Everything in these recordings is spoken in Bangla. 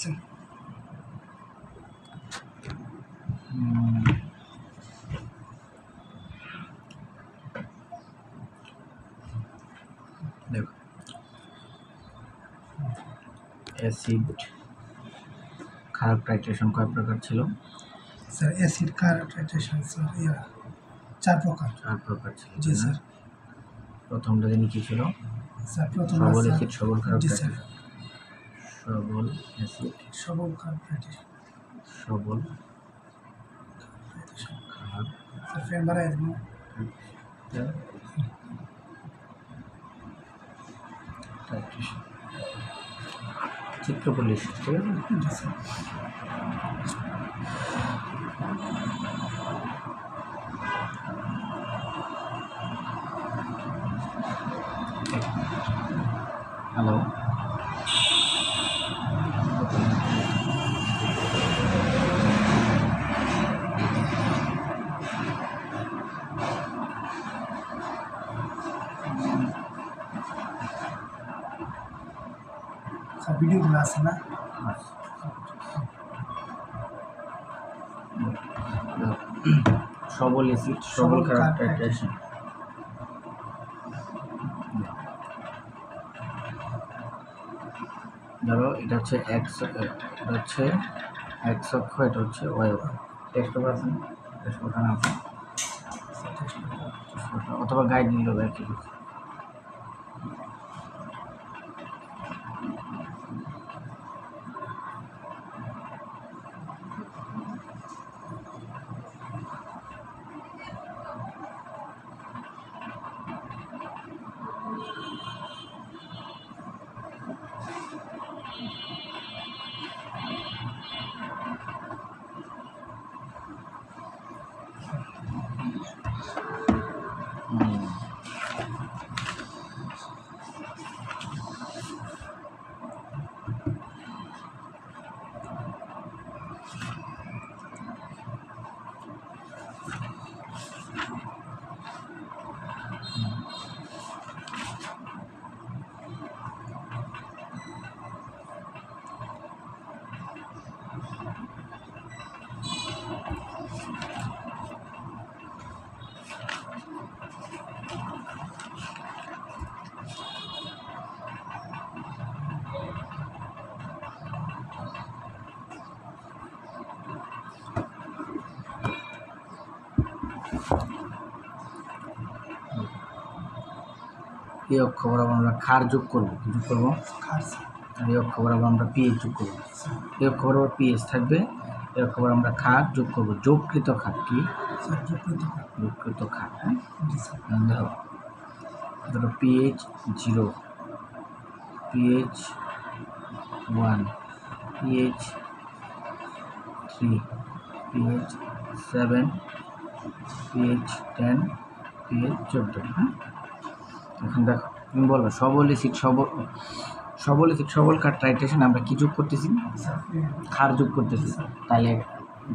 স্যার দেখো অ্যাসিড খারাপ টাইট্রেশন কয় প্রকার ছিল? স্যার অ্যাসিড খারাপ টাইট্রেশন স্যার 4 প্রকার। 4 প্রকার ছিল। জি স্যার। প্রথমটা জানি কি ছিল? স্যার প্রথম সবল অ্যাসিড সবল খারাপ জি স্যার। টাইট্রেশন। সবল অ্যাসিড সবল খারাপ টাইট্রেশন। সবল টাইট্রেশন খারাপ স্যার ফ্যান বাড়ায় দেবো। টাইট্রেশন চিত্রপল্লী, ঠিক আছে? জি স্যার। হ্যালো, স্যার ভিডিওগুলো আছে না? সবল অ্যাসিড সবল খারাপ টাইট্রেশন। ধরো এটা হচ্ছে এক্স, এটা হচ্ছে এক্স অক্ষ, এটা হচ্ছে ওয়াই অক্ষ। টেক্সট পেপার আছে, টেক্সট পেপার আছে, অথবা গাইড নিলে হবে একই কিছু। এই অক্ষ বরাবর আমরা ক্ষার যোগ করবো, কি যোগ করবো? খার। আর এই অক্ষ বরাবর আমরা পিএইচ যোগ করবো। এই অক্ষ বরাবর পিএইচ থাকবে, এই অক্ষ বরাবর আমরা ক্ষার যোগ করবো। যোগকৃত ক্ষার কি? স্যার যোগকৃত ক্ষার। হ্যাঁ, জি স্যার। দেখো ধরো pH 0, pH 1, pH 3, pH 7, pH 10, pH 14। হ্যাঁ, এখন দেখো তুমি বলবে সবল অ্যাসিড সবল ক্ষার টাইট্রেশন আমরা কি যোগ করতেছি? ক্ষার যোগ করতেছি। তাহলে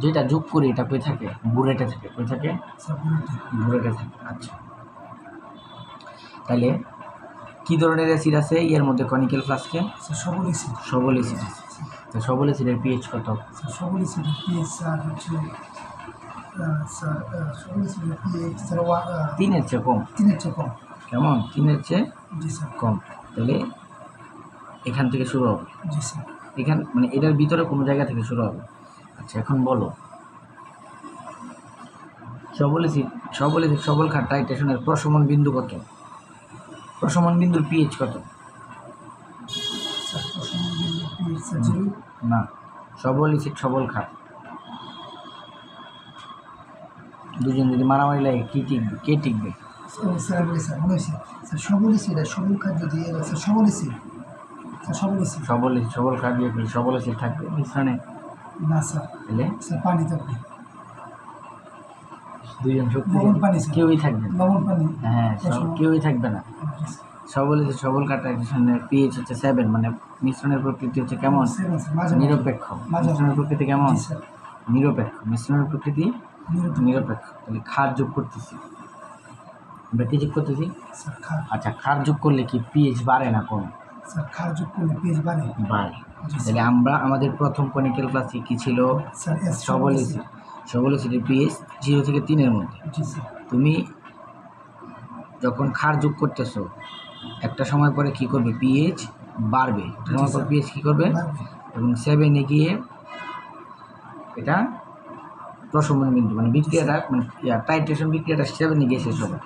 যেটা যোগ করি এটা কই থাকে? বুরেটে থাকে। কই থাকে? বুরেটে থাকে। আচ্ছা, তাহলে কি ধরনের অ্যাসিড আছে এর মধ্যে কনিক্যাল ফ্লাস্কে? সবল অ্যাসিড। সবল অ্যাসিড আছে। তো সবল অ্যাসিডের পিএইচ কত? সবল অ্যাসিডের পিএইচ স্যার হচ্ছে স্যার সবল অ্যাসিডের পিএইচ স্যার 3-এর চেয়ে কম। 3-এর চেয়ে কম। কেমন? 3-এর চেয়ে জি স্যার। কম। তাহলে এখান থেকে শুরু হবে। জি স্যার। এখান মানে এটার ভিতরে কোনো জায়গা থেকে শুরু হবে। আচ্ছা, এখন বলো সবল অ্যাসিড সবল ক্ষার টাইট্রেশনের প্রশমন বিন্দু কত? প্রশমন বিন্দুর পিএইচ কত? স্যার প্রশমন বিন্দুর পিএইচ স্যার 0। না, সবল অ্যাসিড সবল ক্ষার দুজন যদি মারামারি লাগে কি টিকবে? কে টিকবে? স্যার বলি স্যার মনে হয়েছে স্যার সবল অ্যাসিড আর সবল ক্ষার যদি স্যার সবল অ্যাসিড স্যার সবল ক্ষার দিয়ে সবল অ্যাসিড থাকবে মিশ্রণে? না স্যার। তাহলে স্যার পানি থাকবে। দুজন শক্তি লবণ পানি কেউই থাকবে না। লবণ পানি। হ্যাঁ, কেউই থাকবে না। সবল অ্যাসিড সবল ক্ষার টাইট্রেশনের পিএইচ হচ্ছে 7, মানে মিশ্রণের প্রকৃতি হচ্ছে কেমন? নিরপেক্ষ। মিশ্রণের প্রকৃতি কেমন? নিরপেক্ষ। মিশ্রণের প্রকৃতি নিরপেক্ষ। তাহলে ক্ষার যোগ করতেছি আমরা, কি যোগ করতেছি? আচ্ছা, ক্ষার যোগ করলে কি পিএইচ বাড়ে না কমে? স্যার খার যোগ করলে পিএইচ বাড়ে। বাড়ে। জি স্যার। তাহলে আমরা আমাদের প্রথম কনিক্যাল ফ্লাস্কে কী ছিল? স্যার এস সবল অ্যাসিড। সবল অ্যাসিডের পিএইচ 0 থেকে 3-এর মধ্যে। জি স্যার। তুমি যখন ক্ষার যোগ করতেছো একটা সময় পরে কী করবে? পিএইচ বাড়বে। একটা সময় পর পিএইচ কী করবে? বাড়বে। এবং 7-এ গিয়ে এটা প্রশমন বিন্দু মানে বিক্রিয়াটা মানে টাইট্রেশন বিক্রিয়াটা 7-এ গিয়ে শেষ হবে।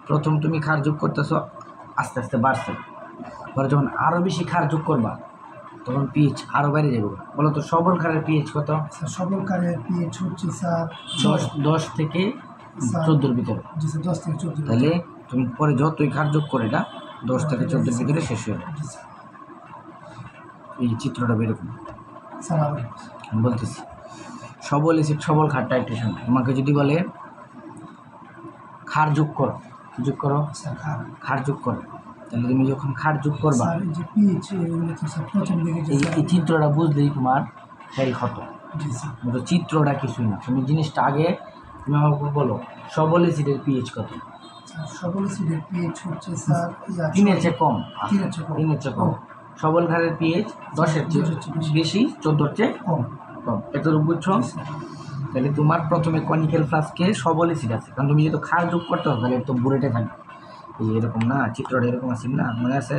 প্রথম তুমি ক্ষার যোগ করতেছো, আস্তে আস্তে বাড়ছে, পরে যখন আরও বেশি ক্ষার যোগ করবা তখন পিএইচ আরও বাইরে যাবে। বলো তো সবল ক্ষারের পিএইচ কত? স্যার সবল ক্ষারের পিএইচ হচ্ছে স্যার 10 থেকে 14-এর ভিতরে। জি স্যার 10 থেকে 14। তাহলে তুমি পরে যতই ক্ষার যোগ করে এটা 10 থেকে 14-এর ভিতরে শেষ হয়ে যাবে। জি স্যার। এই চিত্রটা বেরোবে। স্যার আবার আমি বলতেছি সবল অ্যাসিড সবল ক্ষার টাইট্রেশন। তোমাকে যদি বলে ক্ষার যোগ করো, যোগ করো, স্যার ক্ষার যোগ করো, তাহলে তুমি যখন ক্ষার যোগ করবা স্যার এই যে পিএইচ এগুলো তো স্যার প্রথম দিকে যে এই চিত্রটা বুঝলেই তোমার খেল খতম। জি স্যার। তো চিত্রটা কিছুই না, তুমি জিনিসটা আগে তুমি আমাকে বলো সবল অ্যাসিডের পিএইচ কত? স্যার সবল অ্যাসিডের পিএইচ হচ্ছে স্যার 3-এর চেয়ে কম। 3-এর চেয়ে কম। 3-এর চেয়ে কম। সবল ক্ষারের পিএইচ 10-এর চেয়ে 10-এর চেয়ে বেশি, 14-এর চেয়ে কম। কম। এতটুকু বুঝছো? জি স্যার। তাহলে তোমার প্রথমে কনিক্যাল ফ্লাস্কে সবল অ্যাসিড আছে, কারণ তুমি যেহেতু ক্ষার যোগ করতে হবে তাহলে তো বুলেটে থাকবে। এই যে এরকম না, চিত্রটা এরকম আছে না, মনে আছে?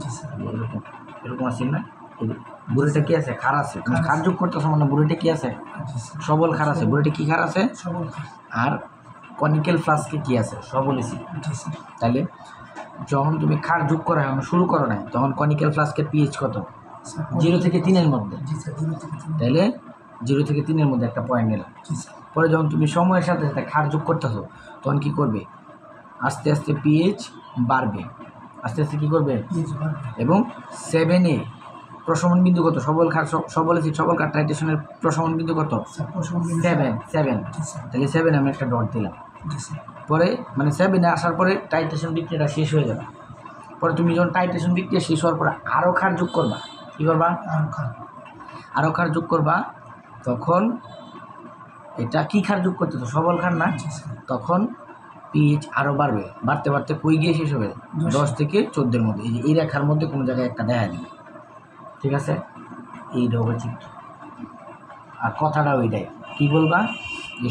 জি স্যার। এরকম এরকম আছে না, এই যে বুলেটে কি আছে? ক্ষার আছে। ক্ষার আছে। ক্ষার যোগ করতেছো মানে বুলেটে কি আছে? জি স্যার। সবল ক্ষার আছে। বুলেটে কি ক্ষার আছে? সবল ক্ষার। আর কনিক্যাল ফ্লাস্কে কি আছে? সবল অ্যাসিড। জি স্যার। তাহলে যখন তুমি ক্ষার যোগ করা এখন শুরু করো না, তখন কনিক্যাল ফ্লাস্কের পিএইচ কত? স্যার 0 থেকে 3-এর মধ্যে। জি স্যার 0 থেকে 3। তাহলে 0 থেকে 3-এর মধ্যে একটা পয়েন্ট নিলাম। জি স্যার। পরে যখন তুমি সময়ের সাথে সাথে ক্ষার যোগ করতেছো তখন কী করবে? আস্তে আস্তে পিএইচ বাড়বে, আস্তে আস্তে কী করবে? পিএইচ বাড়বে। এবং 7-এ প্রশমন বিন্দু কত? সবল ক্ষার সবল অ্যাসিড সবল ক্ষার টাইট্রেশনের প্রশমন বিন্দু কত? স্যার প্রশমন বিন্দু 7। জি স্যার। তাহলে 7-এ আমি একটা ডট দিলাম। জি স্যার। পরে মানে 7-এ আসার পরে টাইট্রেশন বিক্রিয়াটা শেষ হয়ে যাবে। পরে তুমি যখন টাইট্রেশন বিক্রিয়া শেষ হওয়ার পরে আরও ক্ষার যোগ করবা, কী করবা? আরো ক্ষার। আরও ক্ষার যোগ করবা, তখন এটা কী ক্ষার যোগ করতেছো? সবল ক্ষার না? জি স্যার। তখন পিএইচ আরও বাড়বে, বাড়তে বাড়তে কই গিয়ে শেষ হবে? 10 থেকে 14-এর মধ্যে। এই যে এই রেখার মধ্যে কোনো জায়গায় একটা দেখা দিবে, ঠিক আছে? এইটা হবে চিত্র। আর কথাটা ওইটাই, কী বলবা? যে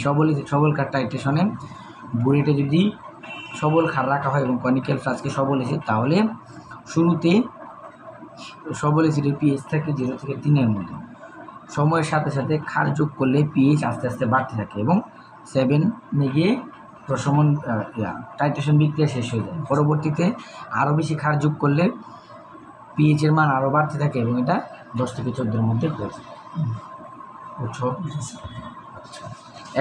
সবল ক্ষার টাইট্রেশনে বুলেটে যদি সবল ক্ষার রাখা হয় এবং কনিক্যাল ফ্লাস্কে সবল অ্যাসিড, তাহলে শুরুতে সবল অ্যাসিডের পিএইচ থাকে 0 থেকে 3-এর মধ্যে। সময়ের সাথে সাথে ক্ষার যোগ করলে পিএইচ আস্তে আস্তে বাড়তে থাকে এবং 7-এ গিয়ে প্রশমন টাইট্রেশন বিক্রিয়া শেষ হয়ে যায়। পরবর্তীতে আরও বেশি ক্ষার যোগ করলে পিএইচের মান আরও বাড়তে থাকে এবং এটা 10 থেকে 14-এর মধ্যে হয়ে যায়। বুঝছো? জি স্যার।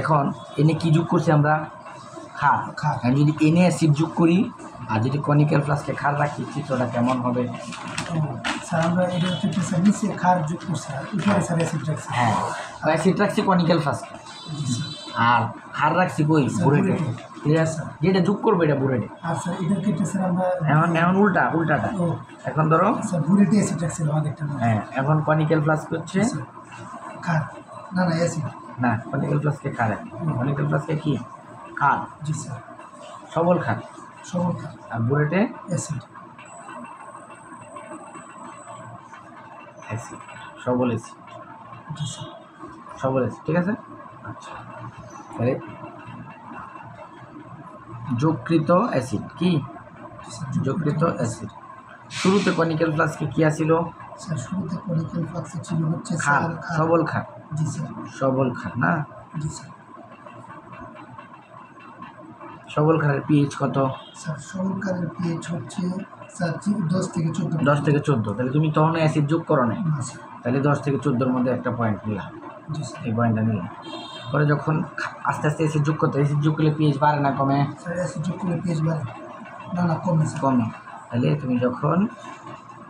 এখন এনে কি যোগ করছি আমরা? ক্ষার। আমি যদি এনে অ্যাসিড যোগ করি আর যদি কনিক্যাল ফ্লাস্কে ক্ষার রাখি, চিত্রটা কেমন হবে? স্যার আমরা এটা হচ্ছে স্যার নিচে ক্ষার যোগ করছি আর উপরে স্যার অ্যাসিড রাখছি। হ্যাঁ, অ্যাসিড রাখছি কনিক্যাল ফ্লাস্কে জি স্যার। আর ক্ষার রাখছি কই? বুলেটে। ঠিক আছে, যেটা যোগ করবে এটা বুলেটে। আর স্যার এটার ক্ষেত্রে স্যার আমরা এখন উল্টাটা। ও এখন ধরো স্যার বুলেটে অ্যাসিড রাখছিলাম আগেরটা না। হ্যাঁ, এখন কনিক্যাল ফ্লাস্ক হচ্ছে স্যার ক্ষার না অ্যাসিড। না, কনিক্যাল ফ্লাস্কে ক্ষার। কনিক্যাল ফ্লাস্কে কি? ক্ষার, জি স্যার। সবল ক্ষার। সবল ক্ষার। আর বুলেটে অ্যাসিড। অ্যাসিড, সবল অ্যাসিড, জি স্যার। সবল অ্যাসিড। ঠিক আছে, আচ্ছা। তাহলে যোগকৃত অ্যাসিড কি? জি স্যার। যোগকৃত অ্যাসিড। শুরুতে কনিক্যাল ফ্লাস্কে কি আছিল? স্যার শুরুতে কনিক্যাল ফ্লাস্কে ছিল হচ্ছে ক্ষার, স্যার ক্ষার। সবল ক্ষার। জি স্যার। সবল ক্ষার না? জি স্যার। সবল ক্ষারের পিএইচ কত? স্যার সবল ক্ষারের পিএইচ হচ্ছে স্যার 10 থেকে 14। 10 থেকে 14। তাহলে তুমি তখন অ্যাসিড যোগ করো না, না স্যার। তাহলে 10 থেকে 14-এর মধ্যে একটা পয়েন্ট নিলাম। জি স্যার। এই পয়েন্টটা নিলাম। পরে যখন আস্তে আস্তে অ্যাসিড যোগ করতে, অ্যাসিড যোগ করলে পিএইচ বাড়ে না কমে? স্যার অ্যাসিড যোগ করলে পিএইচ বাড়ে। না কমে স্যার। কমে। তাহলে তুমি যখন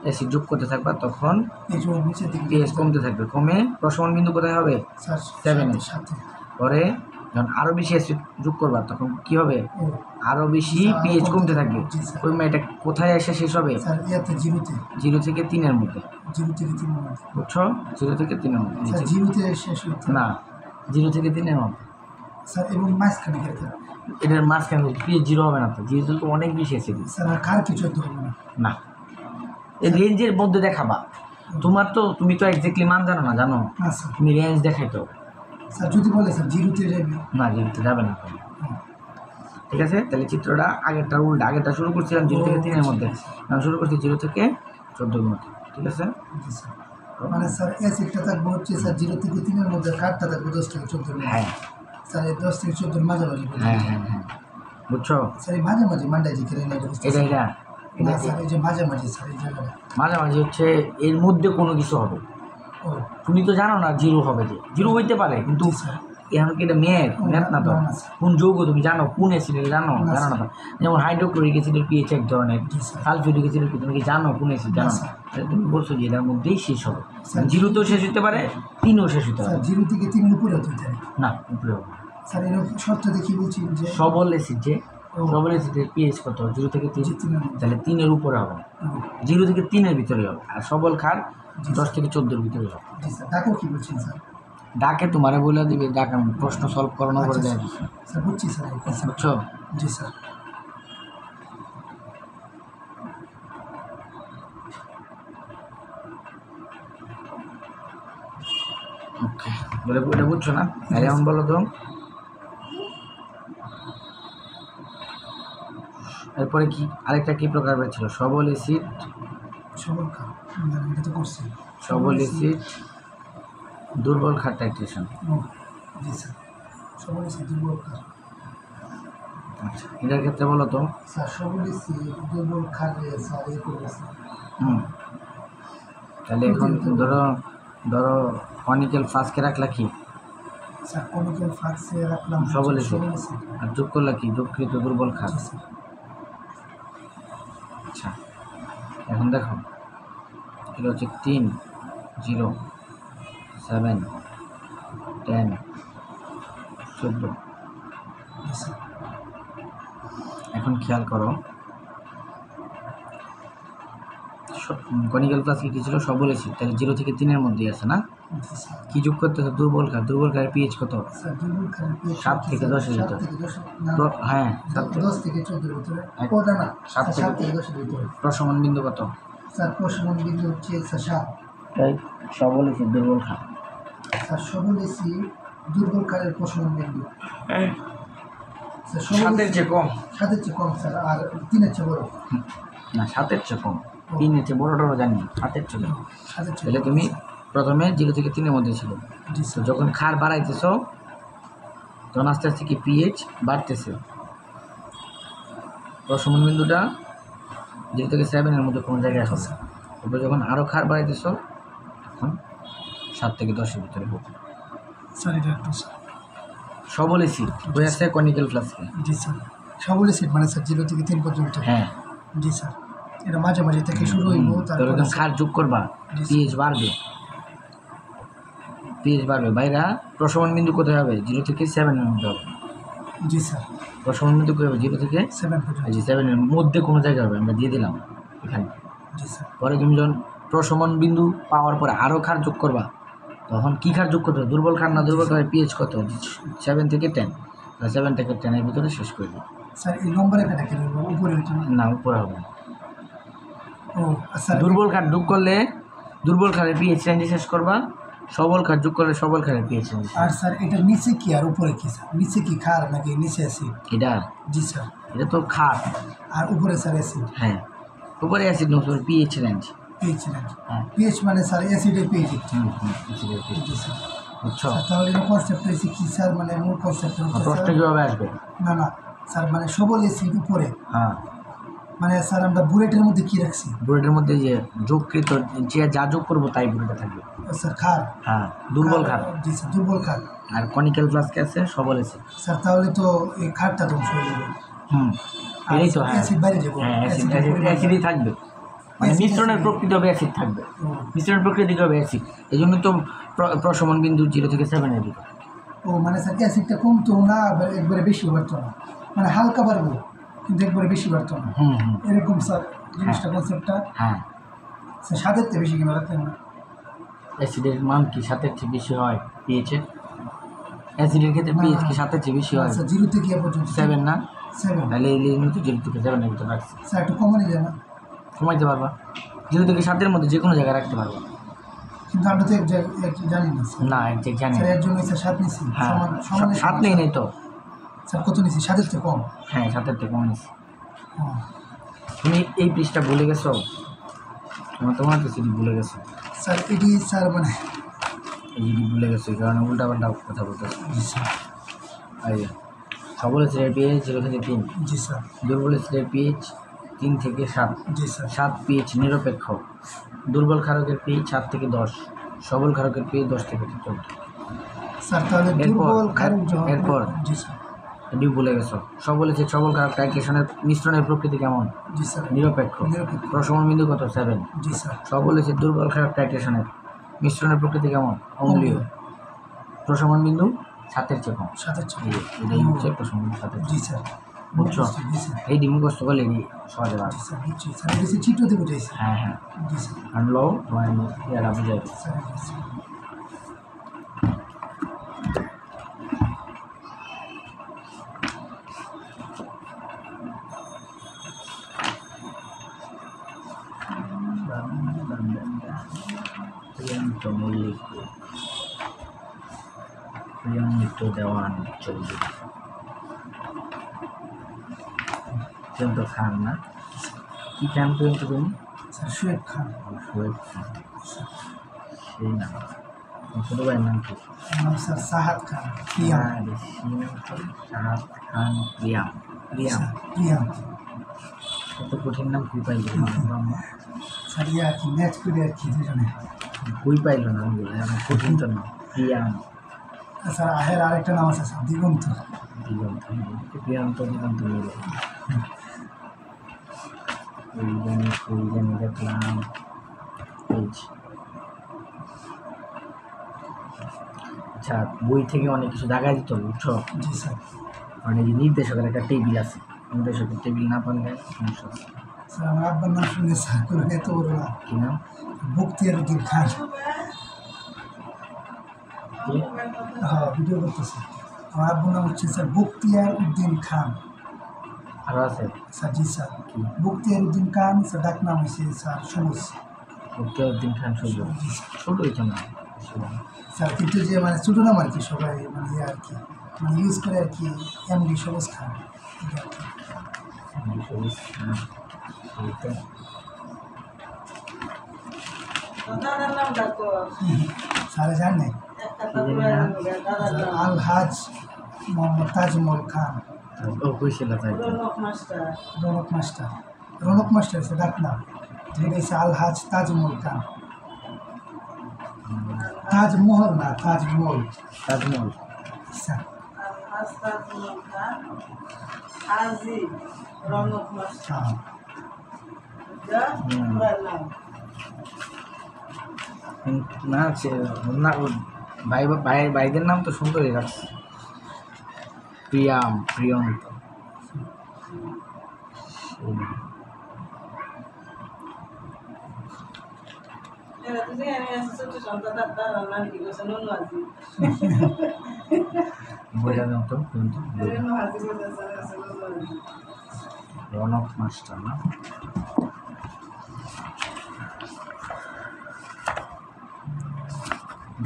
অ্যাসিড যোগ করতে থাকবা তখন পিএইচ নিচের দিকে পিএইচ কমতে থাকবে, কমে প্রশমন বিন্দু কোথায় হবে? স্যার 7-এ। সাথে। পরে যখন আরও বেশি অ্যাসিড যোগ করবা তখন কি হবে? ও আরও বেশি স্যার, আরো পিএইচ কমতে কমতে থাকবে। জি স্যার। ওই এটা কোথায় এসে শেষ হবে? স্যার ইয়াতে জিরোতে। 0 থেকে 3-এর মধ্যে। 0 থেকে 3 এর মধ্যে। বুঝছো? 0 থেকে 3-এর মধ্যে। স্যার জিরোতে শেষ হইতে না, 0 থেকে 3-এর মধ্যে। স্যার এবং মাঝখানে খেতে এটার মাঝখানে পিএইচ 0 হবে না তো, যেহেতু তো অনেক বেশি অ্যাসিড। স্যার আর কার কিছু হতে হবে না। না, এই রেঞ্জের মধ্যে দেখাবা। তুমি তো এক্স্যাক্টলি মান জানো না, জানো না স্যার। তুমি রেঞ্জ দেখাইতো স্যার যদি বলে স্যার জিরোতে যাবে, না, জিরোতে যাবে না। ঠিক আছে, তাহলে চিত্রটা আগেরটা উল্টা। আগেরটা শুরু করছিলাম 0 থেকে 3-এর মধ্যে, আমি শুরু করছি 0 থেকে 14-এর মধ্যে। ঠিক আছে, জি স্যার। মানে স্যার অ্যাসিডটা থাকবে হচ্ছে স্যার 0 থেকে 3-এর মধ্যে, কাঠটা থাকবে 10 থেকে 14-এর মধ্যে। হ্যাঁ স্যার এই 10 থেকে 14-এর মাঝামাঝি পর্যন্ত। হ্যাঁ হ্যাঁ হ্যাঁ, বুঝছো? স্যার এই মাঝামাঝি মান্ডাই যে কেড়ে নেয় বুঝতে এটা এটা না স্যার, এই যে মাঝামাঝি স্যার এই জায়গাটা। মাঝামাঝি হচ্ছে এর মধ্যে কোনো কিছু হবে। ও তুমি তো জানো না 0 হবে, যে 0 হইতে পারে, কিন্তু জি স্যার। এখন কি এটা ম্যাথ না তো? না, না, স্যার। কোন যৌগ তুমি জানো, কোন অ্যাসিডের জানো? না, জানো না তো? স্যার। যেমন হাইড্রোক্লোরিক অ্যাসিডের পিএইচ এক ধরনের, জি, স্যার। সালফিউরিক অ্যাসিডের পিএইচ, তুমি কি জানো কোন অ্যাসিড? জানো না, না। স্যার। তাহলে তুমি বলছো যে এটার মধ্যেই শেষ হবে। স্যার। 0তেও শেষ হতে পারে, 3-এও শেষ হতে স্যার পারে। 0 থেকে 3-এর উপরে হতে চাই। না, উপরে হবে না। স্যার এরকম শর্ত দেখি বলছি যে সবল অ্যাসিড যে, ও। সবল অ্যাসিডের পিএইচ কত? 0 থেকে 3। যে 3-এর মধ্যে। তাহলে 3-এর উপরে হবে না, ও, 0 থেকে 3-এর ভিতরে হবে। আর সবল ক্ষার জি, 10 স্যার। থেকে 14-এর ভিতরে হবে। জি স্যার। ডাকও কি বলছেন স্যার? ডাকে তোমারে বলে দিবে, ডাক প্রশ্ন সলভ করানোর পরে আচ্ছা, দেয়। স্যার। স্যার বুঝছি স্যার এই concept। বুঝছো? জি স্যার। ওকে, এটা বুঝছো না? তাহলে এমন বলো তো, এরপরে কি আরেকটা কি প্রকার ছিল? সবল অ্যাসিড, সবল খান এটা তো করছি। সবল অ্যাসিড, দুর্বল ক্ষার টাইট্রেশন। ও, জি স্যার। সবল এসি দুর্বল খান। আচ্ছা, এটার ক্ষেত্রে বলো তো। স্যার সবল এসি দুর্বল খাবে স্যার এই করবে স্যার। হুম, তাহলে এখন ধরো কনিক্যাল ফ্লাস্কে রাখলা কি? স্যার কনিক্যাল ফ্লাক্সে রাখলাম সবল এসিড। সবল এসি। আর যোগ করলা কি? যোগকৃত দুর্বল ক্ষার। জি স্যার। আচ্ছা, এখন দেখো, এটা হচ্ছে 3, 0, 7, 10, 14। জি স্যার। এখন খেয়াল করো, কনিক্যাল ফ্লাস্কে কি ছিল? সবল অ্যাসিড, তাহলে 0 থেকে 3-এর মধ্যেই আছে না? জি স্যার। কি যোগ করতেছে? দুর্বল ক্ষার। দুর্বল ক্ষারের পিএইচ কত? স্যার দুর্বল খানের পিএইচ 7 থেকে 10-এর 7 ভিতরে। থেকে 10 না হ্যাঁ, 7 থেকে 10 থেকে 14-এর ভিতরে। এক- ও না না 7 স্যার 7 থেকে 10-এর ভিতরে। প্রশমন বিন্দু কত? স্যার প্রশমন বিন্দু হচ্ছে স্যার 7। তাই সবল অ্যাসিড, দুর্বল ক্ষার। স্যার সবল এসি দুর্বল খানের প্রশমন বিন্দু স্যার সবল 7-এর চেয়ে কম? 7-এর চেয়ে কম স্যার, আর 3-এর চেয়ে বড়। না, 7-এর চেয়ে কম। 3-এর চেয়ে বড়টারও জানি, 7-এর চেয়ে কম। 7-এর চেয়ে তাহলে বড়। তুমি প্রথমে 0 থেকে 3-এর মধ্যে ছিল, জি তো স্যার। যখন ক্ষার বাড়াইতেছ তখন আস্তে আস্তে কি পিএইচ বাড়তেছে। প্রশমন বিন্দুটা 0 থেকে 7-এর মধ্যে কোনো জায়গায় হবে। তারপর যখন আরও ক্ষার বাড়াইতেছ তখন 7 থেকে 10-এর ভিতরে হবে। স্যার এটা একটু স্যার। সবল অ্যাসিড হয়ে আছে কনিক্যাল ফ্লাস্কে। জি স্যার। সবল এসিড মানে স্যার 0 থেকে 3 পর্যন্ত। হ্যাঁ, জি স্যার। এটা মাঝামাঝি থেকে শুরু হইব, তাহলে তারপরে যখন ক্ষার যোগ করবা জি, পিএইচ বাড়বে, পিএইচ বাড়বে। বাইরা প্রশমন বিন্দু কোথায় হবে? 0 থেকে 7-এর মধ্যে হবে। জি স্যার। প্রশমন বিন্দু কোথায় হবে? 0 থেকে 7 পর্যন্ত। 7-এর মধ্যে কোনো জায়গায় হবে, আমরা দিয়ে দিলাম এখানে। জি স্যার। পরে তুমি যখন প্রশমন বিন্দু পাওয়ার পরে আরও ক্ষার যোগ করবা, তখন কী ক্ষার যোগ করতে হবে? দুর্বল ক্ষার না? দুর্বল ক্ষারের পিএইচ কত? 7 থেকে 10। 7 থেকে 10-এর ভিতরে শেষ করে দিই। স্যার এই লম্বা রেখাটা কেন উপরে হইতো না? না, উপরে হবে না। ও স্যার দুর্বল ক্ষার যোগ করলে দুর্বল ক্ষারের পিএইচ রেঞ্জে শেষ করবা, সবল ক্ষার যোগ করলে সবল ক্ষারের পিএইচ রেঞ্জে। আর স্যার এটা নিচে কি আর উপরে কি স্যার? নিচে কি খার নাকি নিচে অ্যাসিড? এটা জি স্যার। এটা তো ক্ষার। আর উপরে স্যার অ্যাসিড। হ্যাঁ, উপরে অ্যাসিড না, উপরে পিএইচ রেঞ্জ। পিএইচ না? হ্যাঁ, পিএইচ মানে স্যার অ্যাসিডের পিএইচ। অ্যাসিডের পিএইচ। জি স্যার। বুঝছো? স্যার তাহলে এটা কনসেপ্ট হয়েছে কি স্যার, মানে মূল কনসেপ্ট হচ্ছে প্রশ্ন স্যার কীভাবে আসবে? না না স্যার মানে সবল অ্যাসিড উপরে, হ্যাঁ, মানে স্যার আমরা বুলেটের মধ্যে কি রাখছি? বুলেটের মধ্যে যে যোগকৃত যে যা যোগ করবো তাই বুলেটে থাকবে। ও স্যার খার। হ্যাঁ, দুর্বল ক্ষার। জি স্যার দুর্বল খার। আর কনিক্যাল ফ্লাস্কে আছে সবল অ্যাসিড। স্যার তাহলে তো এই খারটা ধ্বংস হয়ে যাবে। এটাই তো। হ্যাঁ, অ্যাসিড বাইরে যাবো। হ্যাঁ, অ্যাসিডই থাকবে, মানে অ্যাসিড মিশ্রণের অ্যাসিড। প্রকৃতি হবে অ্যাসিড থাকবে। ও, মিশ্রণের প্রকৃতি হবে অ্যাসিড। এই জন্য তো প্রশমন বিন্দু 0 থেকে 7-এর ভিতরে। ও মানে স্যার অ্যাসিডটা কমতো না, আবার একবারে বেশি বাড়তো না, মানে হালকা বাড়বো কিন্তু একবারে বেশি বাড়তো না, হুম হুম, এরকম স্যার জিনিসটা কনসেপ্টটা। হ্যাঁ। স্যার স্বাদের চেয়ে বেশি কিনা রাখতেন না? অ্যাসিডের মান কি 7-এর চেয়ে বেশি হয় পিএইচে? অ্যাসিডের ক্ষেত্রে পিএইচ কি 7-এর চেয়ে বেশি হয়? স্যার 0 থেকে পর্যন্ত 7 না? 7। তাহলে এই জন্য তো 0 থেকে 7-এর ভিতরে রাখছি। স্যার একটু কমানো যায় না? কমাইতে পারবা? 0 থেকে 7 এর মধ্যে যে কোনো জায়গায় রাখতে পারবো। কিন্তু আমরা তো এক জানি না স্যার। না একজ্যাক্ট জানি স্যার না। এর জন্য স্যার 7 নিছি। হ্যাঁ সমানে 7 নেই নাই তো। স্যার কত নিছি? 7 তো কম। হ্যাঁ 7 এর থেকে কম নিছি। হ্যাঁ তুমি এই পৃষ্ঠা ভুলে গেছো? তোমার তো সিডি ভুলে গেছো। স্যার এটি স্যার মানে এই জিডি ভুলে গেছো এই কারণে উল্টাপাল্টা কথা বলতেছো। জি স্যার। এই সবল ছেলের পিএইচ 0 থেকে 3, জি স্যার। দুর্বল ছেলের পিএইচ 3 থেকে 7, জি স্যার। 7 পিএইচ নিরপেক্ষ, দুর্বল ক্ষারকের পিএইচ 7 থেকে 10, সবল ক্ষারকের পিএইচ 10 থেকে 14। স্যার তাহলে দুর্বল ক্ষারক যখন এরপর জি স্যার। এটি ভুলে গেছো। সবল এসিড সবল ক্ষারক টাইট্রেশনের মিশ্রণের প্রকৃতি কেমন? জি স্যার। নিরপেক্ষ। নিরপেক্ষ। প্রশমন বিন্দু কত? 7। জি স্যার। সবল এসিড দুর্বল ক্ষারক টাইট্রেশনের মিশ্রণের প্রকৃতি কেমন? অম্লীয়। প্রশমন বিন্দু 7-এর চেয়ে কম। 7 এটাই হচ্ছে প্রশমন বিন্দু 7-এর জি চেয়ে। স্যার। বুঝছো? জি স্যার। এই ডিম মুখস্থ করলে এটি সহজে পারবে। জি স্যার বুঝছি স্যার। এটা চিত্র দিয়ে বুঝাইছি। হ্যাঁ হ্যাঁ জি স্যার। আনলো তোমার ইয়ারা বুঝাই। স্যার জি স্যার। প্রিয়ন্ত মল্লিক, প্রিয়মিত দেওয়ান চৌধুরী, প্রিয়ন্ত খান না কি খান? প্রিয়ন্ত তুমি স্যার শোয়েব খান। শোয়েব খান সেই নাম। ছোট ভাইয়ের নাম কি? নাম স্যার সাহাদ খান। প্রিয়াম। সেই নাম তো শাহাদ খান প্রিয়াম। প্রিয়াম প্রিয়াম। কত কঠিন নাম কুই পাইল স্যার ইয়ে আর কি ম্যাচ করে আর কি দুজনে। কুই পাইল নামগুলো এখন কঠিন তো না। প্রিয়াম স্যার আহের আরেকটা নাম আছে স্যার দিগন্ত। দিগন্ত প্রিয়ান্ত দিগন্ত মিলে ওই জানি দেখলাম পেজ। আচ্ছা বই থেকে অনেক কিছু দেখাই দিত বুঝছো? জি স্যার। মানে যে নির্দেশকের একটা টেবিল আছে, নির্দেশকের টেবিল না পারলে সমস্যা আছে। স্যার আমার আব্বার নাম শুনে স্যার কোনো এত বড় না। কি নাম? বখতিয়ার উদ্দিন খান। কি? হ্যাঁ ভিডিও করতেছে। আমার আব্বুর নাম হচ্ছে স্যার বখতিয়ার উদ্দিন খান। আরও আছে স্যার জি স্যার। কি? বখতিয়ার উদ্দিন খান স্যার ডাক নাম হয়েছে স্যার সবুজ। বখতিয়ারউদ্দিন খান সবুজ। জি স্যার। ছোট হয়েছে না স্যার কিন্তু যে মানে ছোটো নাম আর কি সবাই মানে ইয়ে আর কি মানে ইউজ করে আর কি এমডি সবুজ খান এটা আর কি। সবুজ খান এইটা স্যারে জানে আল হাজ মোহাম্মদ তাজমল খান। ও কইছিল তাই তো। রনক মাস্টার। রনক মাস্টার হচ্ছে ডাক নাম। যেটা হচ্ছে আল হাজ তাজমল খান। তাজমহল না তাজমহল। তাজমহল স্যার না না ভাই ভাই ভাইদের নাম তো সুন্দরই রাখছে। প্রিয়াম প্রিয়ন্ত বইটা নাম তো প্রিয়ন্ত রনক মাস্টার না।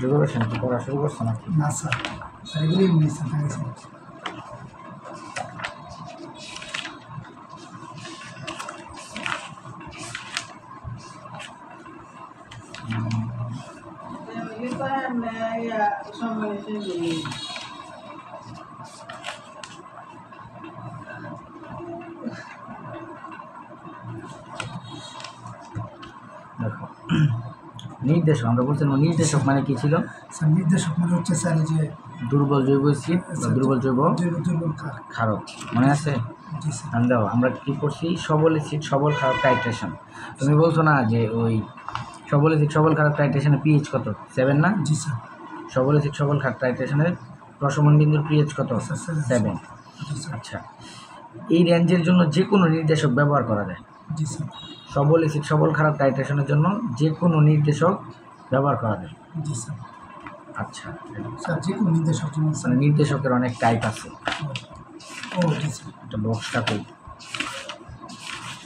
যোগাবেশন কি পড়া শুরু করছো নাকি? না স্যার। স্যার এগুলি এমনি স্যার দেখেছেন। দেখো নির্দেশক আমরা বলছিলাম নির্দেশক মানে কি ছিল? স্যার নির্দেশক মানে হচ্ছে স্যার এই যে দুর্বল জৈব অ্যাসিড বা দুর্বল জৈব দুর্বল কার। ক্ষারক মনে আছে? জি স্যার। দেখো আমরা কি করছি সবল অ্যাসিড সবল ক্ষারক টাইট্রেশন। তুমি বলছো না যে ওই সবল অ্যাসিড সবল ক্ষারক টাইট্রেশনের পিএইচ কত? 7 না? জি স্যার। সবল অ্যাসিড সবল ক্ষারক টাইট্রেশনের প্রশমন বিন্দুর পিএইচ কত? 7। জি স্যার। আচ্ছা এই রেঞ্জের জন্য যে কোনো নির্দেশক ব্যবহার করা যায়। জি স্যার। সবল অ্যাসিড সবল ক্ষারক টাইট্রেশনের জন্য যে কোনো নির্দেশক ব্যবহার করা যায়। জি স্যার। আচ্ছা স্যার যে কোনো নির্দেশক যেমন স্যার মানে নির্দেশকের অনেক টাইপ আছে। ও জি স্যার। একটা বক্সটা কই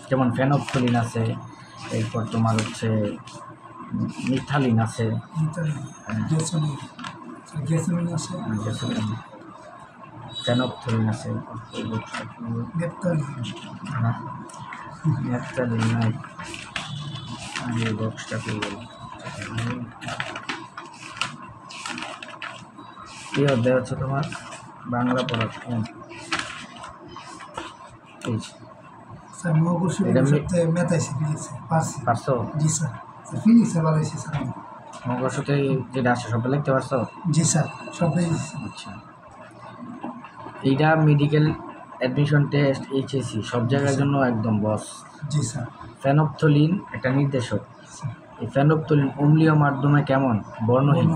যেমন ফেনফথলিন আছে, এরপর তোমার হচ্ছে মিথালিন আছে, গ্যাসোলিন আছে, ফেনপথলিন আছে, নেপথালিন নাই, আর এই বক্সটা কি বলি কি অধ্যায় হচ্ছে তোমার বাংলা পড়া স্যার মহাকর্ষ মেথাইছে ফিজিক্সে পারছো? জি স্যার, ফিজিক্সে ভালো হয়েছে স্যার। মহাকর্ষতে যেটা আসে সব লিখতে পারছো? জি স্যার, সব আচ্ছা, এইটা মেডিকেল অ্যাডমিশন টেস্ট, এইচএসসি সব জায়গার জন্য একদম বস। জি স্যার। ফেনপথলিন একটা নির্দেশক। এই ফেনপথলিন অম্লীয় মাধ্যমে কেমন? বর্ণহীন।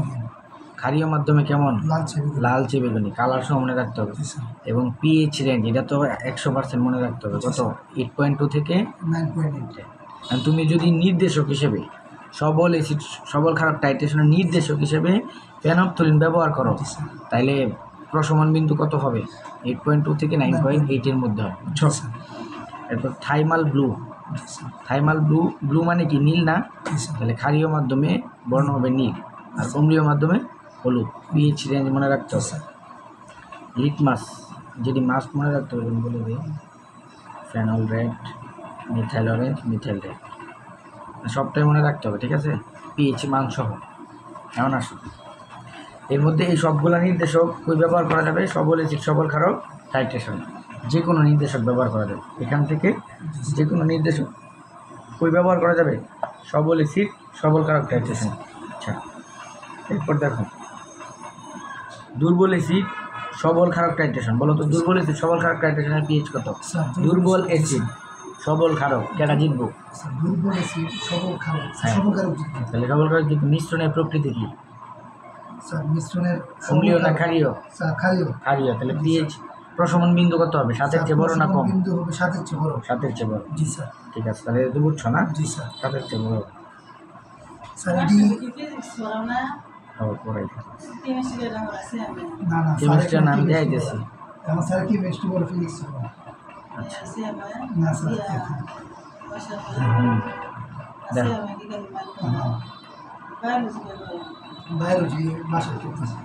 ক্ষারীয় মাধ্যমে কেমন? লালচে বেগুনি। কালার সহ মনে রাখতে হবে। এবং পিএইচ রেঞ্জ এটা তো 100% মনে রাখতে হবে। কত? 8.2 থেকে 9.8। তুমি যদি নির্দেশক হিসেবে সবল অ্যাসিড সবল ক্ষারক টাইট্রেশনের নির্দেশক হিসেবে ফেনপথলিন ব্যবহার করো, তাইলে প্রশমন বিন্দু কত হবে? 8.2 থেকে 9.8 এর মধ্যে হবে। এরপর থাইমাল ব্লু। থাইমাল ব্লু, ব্লু মানে কি? নীল না? তাহলে ক্ষারীয় মাধ্যমে বর্ণ হবে নীল, আর অম্লীয় মাধ্যমে হলুদ। পিএইচ রেঞ্জ মনে রাখতে হবে। লিটমাস, যেটি মাস্ক মনে রাখতে হবে বলে দিই, phenol red, methyl orange, methyl red, সবটাই মনে রাখতে হবে, ঠিক আছে? পিএইচ মান সহ। এমন আসো, এর মধ্যে এই সবগুলো নির্দেশক কই ব্যবহার করা যাবে? সবল অ্যাসিড সবল ক্ষারক টাইট্রেশন যে কোনো নির্দেশক ব্যবহার করা যাবে। এখান থেকে যে কোনো নির্দেশক কই ব্যবহার করা যাবে? সবল অ্যাসিড সবল ক্ষারক টাইট্রেশন। আচ্ছা, এরপর দেখো দুর্বল অ্যাসিড সবল ক্ষারক টাইট্রেশন। বলো তো দুর্বল অ্যাসিড সবল ক্ষারক টাইট্রেশনের পিএইচ কত? দুর্বল অ্যাসিড সবল ক্ষারক কেটা জিতবো? দুর্বল অ্যাসিড সবল ক্ষারক, তাহলে সবল ক্ষারক জিতবো। মিশ্রণের প্রকৃতি কি? স্যার মিশ্রণের অম্লীয় না ক্ষারীয়? স্যার ক্ষারীয়। ক্ষারীয়। তাহলে পিএইচ প্রশমন বিন্দু কত হবে? 7-এর চেয়ে বড় না কম? বিন্দু হবে 7-এর চেয়ে বড়। 7-এর চেয়ে বড়। জি স্যার। ঠিক আছে, তাহলে তো বুঝছো না? জি স্যার। 7-এর চেয়ে বড়। স্যার এটি পড়াই না কেমিস্ট্রির নাম দেয় দিয়েছি। আমার স্যার কি বেস্ট বড় ফিজিক্স? আচ্ছা, না স্যার। দেখো বায়োলজি ভাষা করতেছে।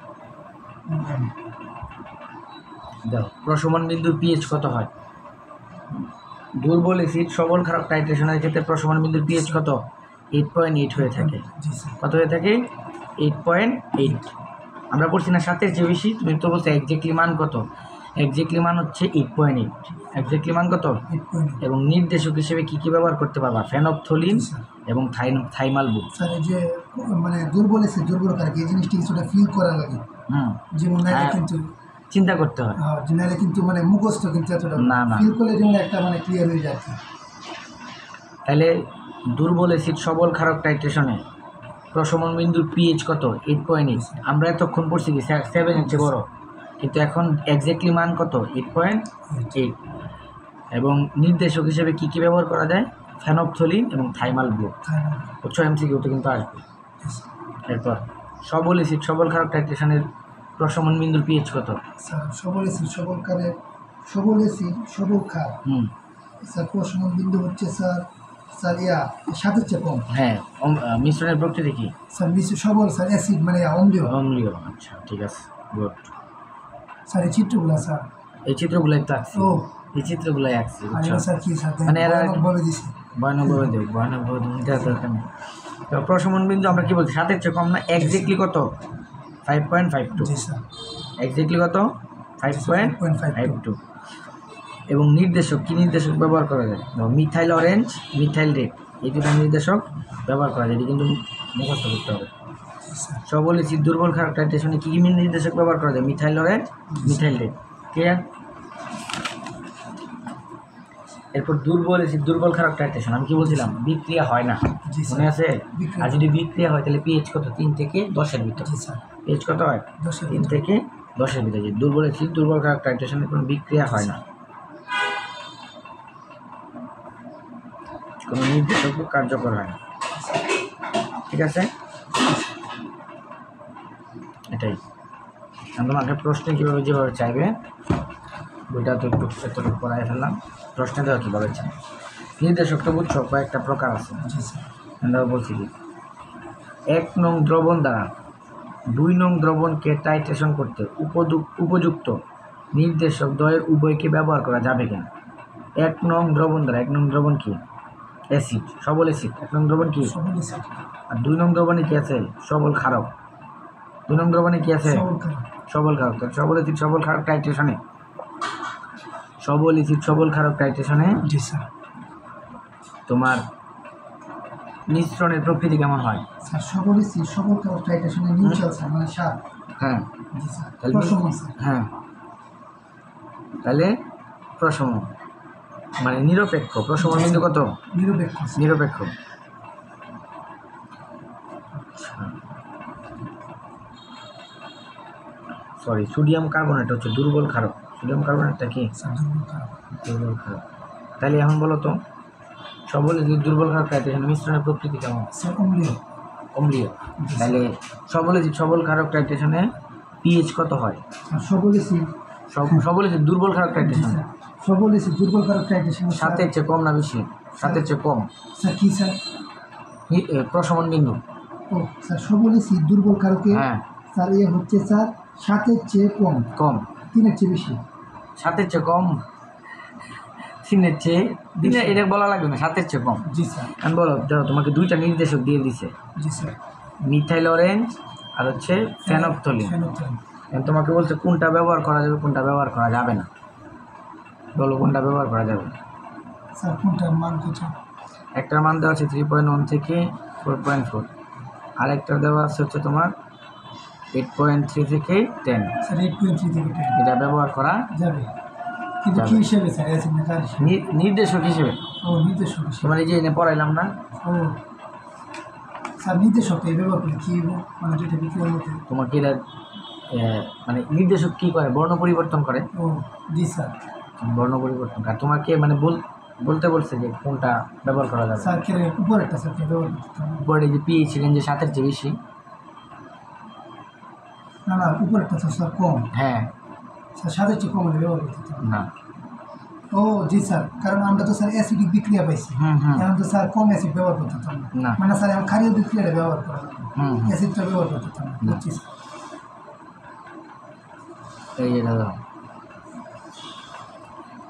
দেখো প্রশমন বিন্দুর পিএইচ কত হয়? দুর্বল অ্যাসিড সবল ক্ষারক টাইট্রেশনের ক্ষেত্রে প্রশমন বিন্দুর পিএইচ কত? 8.8 হয়ে থাকে। কত হয়ে থাকে? 8.8। আমরা বলছি না 7-এর চেয়ে বেশি? তুমি তো বলছো এক্স্যাক্টলি মান কত? এক্স্যাক্টলি মান হচ্ছে 8.8। এক্স্যাক্টলি মান কত? এবং নির্দেশক হিসেবে কি কি ব্যবহার করতে পারবা? ফেনপথলিন এবং থাইমাল ব্লু। স্যার এই যে মানে দুর্বল অ্যাসিড দুর্বল ক্ষারক এই জিনিসটি কিছুটা ফিল করা লাগে। যেমন নাইলে কিন্তু চিন্তা করতে হয়। নাইলে কিন্তু মানে মুখস্থ কিন্তু এতটা না না, ফিল করলে যেমন একটা মানে ক্লিয়ার হয়ে যায়। তাহলে দুর্বল অ্যাসিড সবল ক্ষারক টাইট্রেশনে প্রশমন বিন্দুর পিএইচ কত? 8.8। আমরা এতক্ষণ পড়ছি কি 7-এর চেয়ে বড়, কিন্তু এখন এক্স্যাক্টলি মান কত? 8.8। এবং নির্দেশক হিসেবে কি কি ব্যবহার করা যায়? ফেনপথলিন এবং থাইমাল ব্লু। বুঝছো? এমসিকিউতে কিন্তু আসবে। এরপর সবল অ্যাসিড সবল ক্ষারক টাইট্রেশনের প্রশমন বিন্দুর পিএইচ কত? স্যার সবল অ্যাসিড সবল ক্ষারের সবল অ্যাসিড সবল ক্ষার স্যার প্রশমন বিন্দু হচ্ছে স্যার 7-এর চেয়ে কম। হ্যাঁ, মিশ্রণের প্রকৃতি কি? স্যার সবল স্যার অ্যাসিড মানে অম্লীয়। অম্লীয়। আচ্ছা, ঠিক আছে, গুড। স্যার এই চিত্রগুলো স্যার এই চিত্রগুলো একটু আঁকছি। এই চিত্রগুলোই আঁকছি, স্যার কি স্যার মানে এরা ভয়ঙ্করভাবে দিছি। ভয়ানকভাবে দেখ, ভয়ানকভাবে দেওয়ার দরকার নেই। তো প্রশমন বিন্দু আমরা কি বলছি? 7-এর চেয়ে কম না? এক্স্যাক্টলি কত? 5.52। জি স্যার। এক্স্যাক্টলি কত? 5.52। এবং নির্দেশক কি নির্দেশক ব্যবহার করা যায়? মিথাইল অরেঞ্জ, মিথাইল রেড, এই দুটো নির্দেশক ব্যবহার করা যায়। এটি কিন্তু মুখস্থ করতে হবে। সবল অ্যাসিড দুর্বল ক্ষারক টাইট্রেশনে কী কী নির্দেশক ব্যবহার করা যায়? Methyl orange, methyl red. Clear? এরপর দুর্বল অ্যাসিড দুর্বল ক্ষারক টাইট্রেশন আমি কি বলছিলাম? বিক্রিয়া হয় না, মনে আছে? আর যদি বিক্রিয়া হয় তাহলে পিএইচ কত? 3 থেকে 10-এর ভিতরে। পিএইচ কত হয়? 3 থেকে 10-এর ভিতরে। দুর্বল অ্যাসিড দুর্বল ক্ষারক টাইট্রেশনের কোনো বিক্রিয়া হয় না, কোনো নির্দেশক কার্যকর হয় না। ঠিক আছে, এটাই। আমি তোমাকে প্রশ্নে কীভাবে যেভাবে চাইবে বইটা তো একটু এতটুকু পড়াই ফেললাম। প্রশ্নে দেওয়া কীভাবে চাই নির্দেশক তো বুঝছো কয়েকটা প্রকার আছে। জি স্যার। আমরা বলছি কি 1 নং দ্রবণ দ্বারা 2 নং দ্রবণকে টাইট্রেশন করতে উপযুক্ত নির্দেশক দ্বয়ের উভয়কে ব্যবহার করা যাবে কেন? 1 নং দ্রবণ দ্বারা 1 নং দ্রবণ কি? অ্যাসিড, সবল অ্যাসিড। 1 নং দ্রবণ কি? সবল অ্যাসিড। আর 2 নং দ্রবণে কি আছে? সবল ক্ষারক। 2 নং দ্রবণে কি আছে? সবল ক্ষারক। সবল ক্ষারক। তো সবল অ্যাসিড সবল ক্ষারক টাইট্রেশনে, সবল অ্যাসিড সবল ক্ষারক টাইট্রেশনে জি স্যার। তোমার মিশ্রণের প্রকৃতি কেমন হয়? স্যার সবল অ্যাসিড সবল ক্ষারক টাইট্রেশনে নিউট্রাল স্যার, মানে সার। হ্যাঁ জি স্যার। তাহলে প্রশমন স্যার। হ্যাঁ, তাহলে প্রশম মানে নিরপেক্ষ। প্রশমন বিন্দু কত? নিরপেক্ষ স্যার। নিরপেক্ষ। সরি, সোডিয়াম কার্বনেট হচ্ছে দুর্বল ক্ষারক। সোডিয়াম কার্বনেটটা কি? স্যার দুর্বল ক্ষারক। দুর্বল ক্ষারক। তাহলে এখন বলো তো সবল অ্যাসিড দুর্বল ক্ষারক টাইট্রেশন মিশ্রণের প্রকৃতি কেমন? স্যার অম্লীয়। অম্লীয়। তাহলে সবল অ্যাসিড সবল ক্ষারক টাইট্রেশনে পিএইচ কত হয়? আর সবল অ্যাসিড সবল অ্যাসিড দুর্বল ক্ষারক জি টাইট্রেশন স্যার। সবল অ্যাসিড দুর্বল ক্ষারক টাইট্রেশনে 7-এর চেয়ে কম না বেশি? 7-এর চেয়ে কম। স্যার কি স্যার? প্রশমন বিন্দু। ও স্যার সবল অ্যাসিড দুর্বল ক্ষারকে হ্যাঁ স্যার এ হচ্ছে স্যার 7-এর চেয়ে কম, কম। 3-এর চেয়ে বেশি। 7-এর চেয়ে কম, 3-এর চেয়ে, 3 এটা বলা লাগবে না, 7-এর চেয়ে কম। জি স্যার। আমি বলো, দেখো তোমাকে 2টা নির্দেশক দিয়ে দিছে, জি স্যার। মিথাইল অরেঞ্জ আর হচ্ছে ফেনফথলিন। ফেনফথলিন। এখন তোমাকে বলছে কোনটা ব্যবহার করা যাবে কোনটা ব্যবহার করা যাবে না। বলো কোনটা ব্যবহার করা যাবে? স্যার কোনটার মান কত? একটার মান দেওয়া আছে 3.1 থেকে 4.4, আর একটা দেওয়া আছে হচ্ছে তোমার 8.3 থেকে 10। স্যার 8.3 থেকে 10 এটা ব্যবহার করা যাবে, কিন্তু কি যাবে। হিসেবে স্যার? অ্যাসিড না কার হিসেবে? নির্দেশক হিসেবে। ও নির্দেশক হিসেবে। তোমার এই যে এনে পড়াইলাম না, ও স্যার নির্দেশক এই ব্যবহার করে কি মানে যেটা বিক্রিয়ার মধ্যে? তোমাকে এটা মানে নির্দেশক কী করে? বর্ণ পরিবর্তন করে। ও জি স্যার। বর্ণ পরিবর্তন আর তোমাকে মানে বলতে বলছে যে কোনটা ব্যবহার করা যাবে। স্যার কে উপরেরটা স্যার কে ব্যবহার করতে হবে? উপরে যে পিএইচ রেঞ্জে 7-এর চেয়ে বেশি। না না উপরেরটা তো স্যার কম। হ্যাঁ স্যার 7-এর চেয়ে কম হলে ব্যবহার করতে হবে না। ও জি স্যার, কারণ আমরা তো স্যার অ্যাসিডিক বিক্রিয়া পাইছি, হুম এখন তো স্যার কম অ্যাসিড ব্যবহার করতে হবে না। মানে স্যার এখন ক্ষারীয় বিক্রিয়াটা ব্যবহার করা হবে, হুম অ্যাসিডটা ব্যবহার করতে হবে না। বুঝছি স্যার। এই এটা দাও,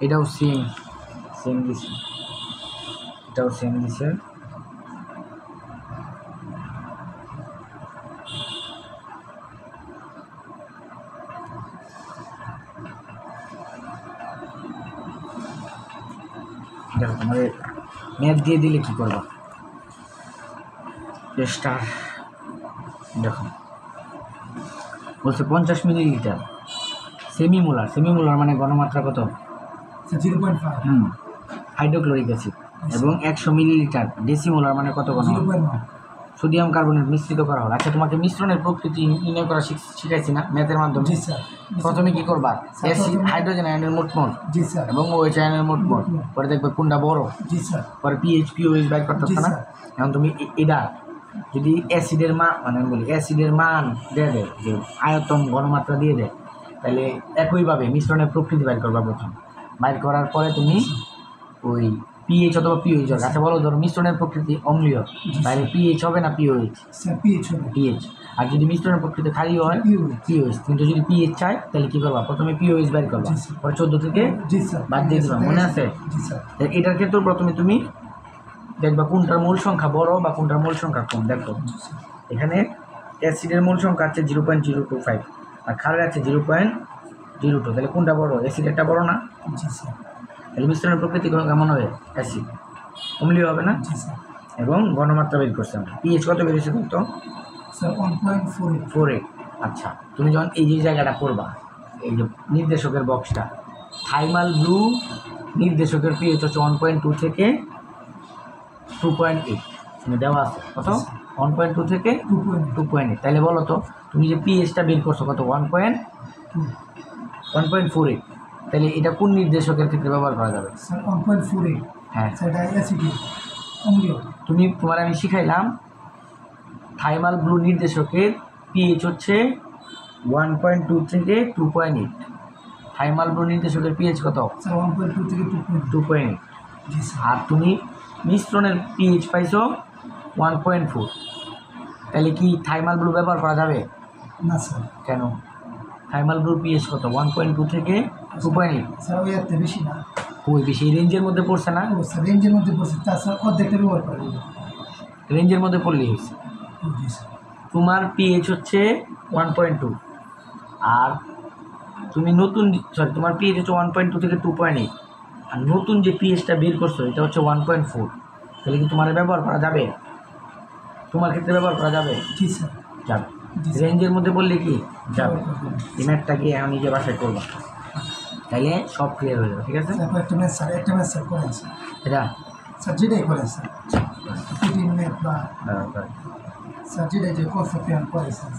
এটাও সেম দিছে, এটাও সেম দিছে। দেখো তোমাদের ম্যাথ দিয়ে দিলে কি করবা? স্টার দেখো বলছে 50 মিলিলিটার সেমিমোলার মানে ঘনমাত্রা কত? স্যার 0.5 হাইড্রোক্লোরিক অ্যাসিড এবং 100 মিলিলিটার ডেসিমোলার মানে কত ঘন? 0.1 সোডিয়াম কার্বনেট মিশ্রিত করা হলো। আচ্ছা তোমাকে মিশ্রণের প্রকৃতি নির্ণয় করা শিখাইছি না ম্যাথের মাধ্যমে? জি স্যার। প্রথমে কি করবা? অ্যাসিড প্রথমে- হাইড্রোজেন আয়নের মোট মোল জি স্যার। এবং OH আয়নের মোট মোল, পরে দেখবে কোনটা বড়, জি স্যার। পরে POH বাইর করতেছ জি না। স্যার। এখন তুমি এটা যদি অ্যাসিডের মান মানে আমি বলি অ্যাসিডের মান দিয়ে দেয়, যে আয়তন ঘনমাত্রা দিয়ে দেয়, তাহলে একইভাবে মিশ্রণের প্রকৃতি বাইর করবা প্রথম। বাইর করার পরে তুমি ওই পিএইচ অথবা পিওএইচ হবে। আচ্ছা বলো, ধরো মিশ্রণের প্রকৃতি অম্লীয়, তাহলে পিএইচ হবে না পিওএইচ? স্যার পিএইচ হবে। পিএইচ। আর যদি মিশ্রণের প্রকৃতি ক্ষারীয় হয় POH পিওএইচ। কিন্তু যদি পিএইচ চাই তাহলে কী করবা? প্রথমে পিওএইচ বাইর করবা, জি স্যার। পরে 14 থেকে জি স্যার। বাদ দিয়ে দিবা, মনে আছে? জি স্যার। এটার ক্ষেত্রেও প্রথমে তুমি দেখবা কোনটার মূল সংখ্যা বড় বা কোনটার মূল সংখ্যা কম। দেখো এখানে অ্যাসিডের মূল সংখ্যা আছে 0.025 আর ক্ষারের আছে 0.02, তাহলে কোনটা বড়? অ্যাসিডেরটা বড় না? জি স্যার। তাহলে মিশ্রণের প্রকৃতি কেমন হবে? অ্যাসিড, অম্লীয় হবে না? জি স্যার। এবং ঘনমাত্রা বের করছে আমরা। পিএইচ কত বেরিয়েছে তো? স্যার 1.48 4.8। আচ্ছা তুমি যখন এই যে জায়গাটা করবা, এই যে নির্দেশকের বক্সটা, থাইমাল ব্লু নির্দেশকের পিএইচ হচ্ছে 1.2 থেকে 2.8 তুমি দেওয়া আছে কত? 1.2 থেকে 2.8। তাহলে বলো তো তুমি যে পিএইচটা বের করছো কত? 1.48। তাহলে এটা কোন নির্দেশকের ক্ষেত্রে ব্যবহার করা যাবে? স্যার 1.48 হ্যাঁ স্যার এটা অ্যাসিডিক অম্লীয়। তোমার আমি শিখাইলাম থাইমাল ব্লু নির্দেশকের পিএইচ হচ্ছে 1.2 থেকে 2.8। থাইমাল ব্লু নির্দেশকের পিএইচ কত? স্যার 1.2 থেকে 2.8। 2.8। জি স্যার। আর তুমি মিশ্রণের পিএইচ পাইছো 1.4, তাহলে কি থাইমাল ব্লু ব্যবহার করা যাবে? না স্যার। কেন? থাইমাল ব্লুর পিএইচ কত? 1.2 থেকে 2.8। স্যার ওই এত বেশি না। ওই বেশি রেঞ্জের মধ্যে পড়ছে না? ও স্যার রেঞ্জের মধ্যে পড়ছে, তাছাড়া অর্ধেকটা ব্যবহার করে দেবো। রেঞ্জের মধ্যে পড়লেই হয়েছে। জি স্যার। তোমার পিএইচ হচ্ছে 1.2, আর তুমি নতুন তোমার পিএইচ হচ্ছে 1.2 থেকে 2.8, আর নতুন যে পিএইচটা বের করছো এটা হচ্ছে 1.4, তাহলে কি তোমার ব্যবহার করা যাবে? তোমার ক্ষেত্রে ব্যবহার করা যাবে? জি স্যার। যাবে। জি স্যার। রেঞ্জের মধ্যে বললে কি যাবে? ব্যবহার করে দেবো। এই ম্যাথটা গিয়ে এখন নিজে বাসায় করবা, তাইলে সব ক্লিয়ার হয়ে যাবে। ঠিক আছে? স্যার একটা ম্যাথ স্যার, একটা ম্যাথ স্যার করেন স্যার। এটা স্যার যেটাই করেন স্যার, ফিটিং ম্যাথ বা স্যার যেটাই যে কনসেপ্ট করে স্যার।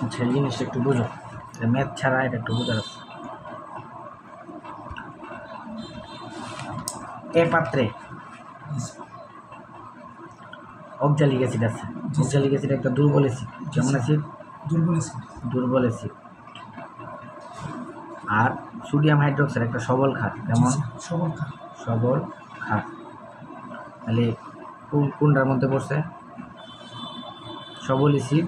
আচ্ছা, এই জিনিসটা একটু বুঝো, ম্যাথ ছাড়া এটা একটু বোঝার আছে। এ পাত্রে অক্সালিক অ্যাসিড আছে। অক্সালিক অ্যাসিড একটা দুর্বল অ্যাসিড। কেমন অ্যাসিড? দুর্বল অ্যাসিড। দুর্বল অ্যাসিড। আর সোডিয়াম হাইড্রোক্সাইড একটা সবল ক্ষার। কেমন? সবল ক্ষার। সবল ক্ষার। তাহলে কোনটার মধ্যে পড়ছে? সবল অ্যাসিড,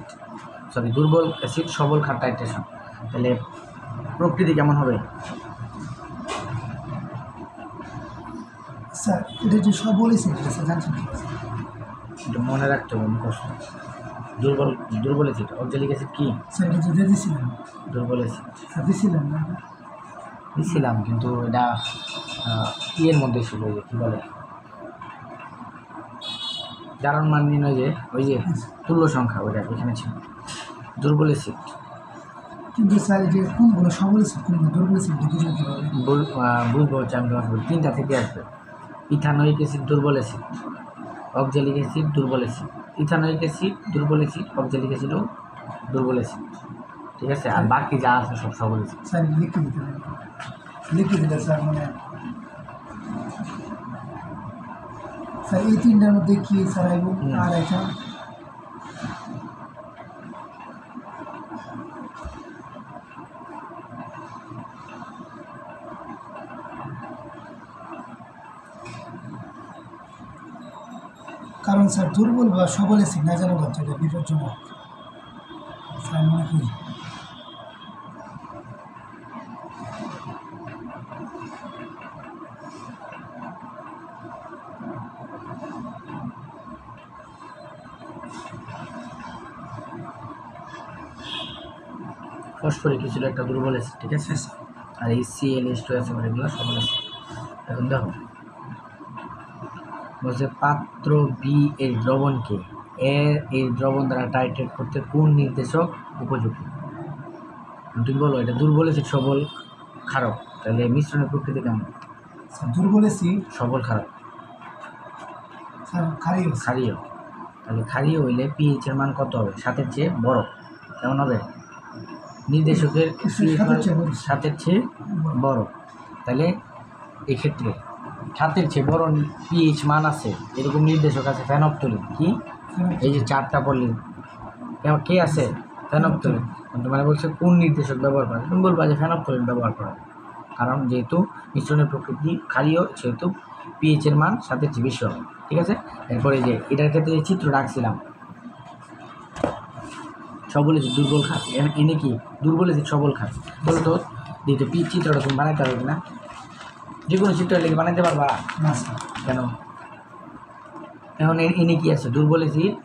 সরি দুর্বল অ্যাসিড সবল ক্ষার টাইট্রেশন। তাহলে প্রকৃতি কেমন হবে? স্যার এটা যে সবল অ্যাসিড স্যার জানছেন কি? এটা মনে রাখতে হবে মুখস্থ। দুর্বল অ্যাসিড অক্সালিক অ্যাসিড কি? স্যার এটা যে দিয়েছিলেন দুর্বল অ্যাসিড স্যার, দিয়েছিলেন না? দিছিলাম, কিন্তু এটা ইয়ের মধ্যে ছিল, ওই যে কী বলে জারণ মান নির্ণয়, যে ওই যে তুল্য সংখ্যা, ওইটা এখানে ছিল দুর্বল অ্যাসিড। কিন্তু স্যার এই যে কোনগুলো সবল অ্যাসিড কোনগুলো দুর্বল অ্যাসিড বুঝবেন কীভাবে? বুঝবো হচ্ছে আমি তোমাকে বলি, তিনটা থেকে আসবে। ইথানোয়িক অ্যাসিড দুর্বল অ্যাসিড, অক্সালিক অ্যাসিড দুর্বল অ্যাসিড। ইথানোয়িক অ্যাসিড দুর্বল অ্যাসিড, অক্সালিক অ্যাসিডও দুর্বল অ্যাসিড। ঠিক আছে? আর বাকি যা আছে সব সবল অ্যাসিড। স্যার লিখে দিতে হবে, লিখে দিলে স্যার মানে স্যার এই তিনটার মধ্যে কি স্যার আইব? আর এটা কারণ স্যার দুর্বল বা সবল অ্যাসিড না জানা যাচ্ছে, এটা বিপজ্জনক স্যার মনে করি। ফসফরিক ছিল একটা দুর্বল অ্যাসিড। ঠিক আছে? আর এই ClH2 আছে, এগুলো সবল অ্যাসিড। এখন দেখো বলছে পাত্র বি এর দ্রবণকে এই দ্রবণ দ্বারা টাইট্রেট করতে কোন নির্দেশক উপযোগী? তুমি বলো এটা দুর্বল অ্যাসিড সবল ক্ষারক, তাহলে মিশ্রণের প্রকৃতি কেমন? স্যার দুর্বল অ্যাসিড সবল ক্ষারক, স্যার ক্ষারীয়। ক্ষারীয়। তাহলে ক্ষারীয় হইলে pH এর মান কত হবে? 7-এর চেয়ে বড়। কেমন হবে? নির্দেশকের সাতের চেয়ে বড়। তাহলে এক্ষেত্রে 7-এর চেয়ে বড় pH মান আছে এরকম নির্দেশক আছে ফেনফথলিন। কি? এই যে 4টা পড়লেন, কে আছে? ফেনফথলিন। তোমার বলছে কোন নির্দেশক ব্যবহার করা, তুমি বলবা যে ফেনফথলিন ব্যবহার করা, কারণ যেহেতু মিশ্রণের প্রকৃতি ক্ষারীয় সেহেতু পিএইচ এর মান সাথে চেয়ে বেশি হবে। ঠিক আছে, এরপরে যে এটার ক্ষেত্রে যে চিত্র রাখছিলাম সবল এসিড দুর্বল ক্ষার, এনে কি দুর্বল এসিড সবল ক্ষার, বলো তো দ্বিতীয় পি চিত্রটা তুমি বানাইতে পারবে না? যে কোনো চিত্র লেগে বানাইতে পারবা না স্যার। কেন? এখন এনে কি আছে? দুর্বল এসিড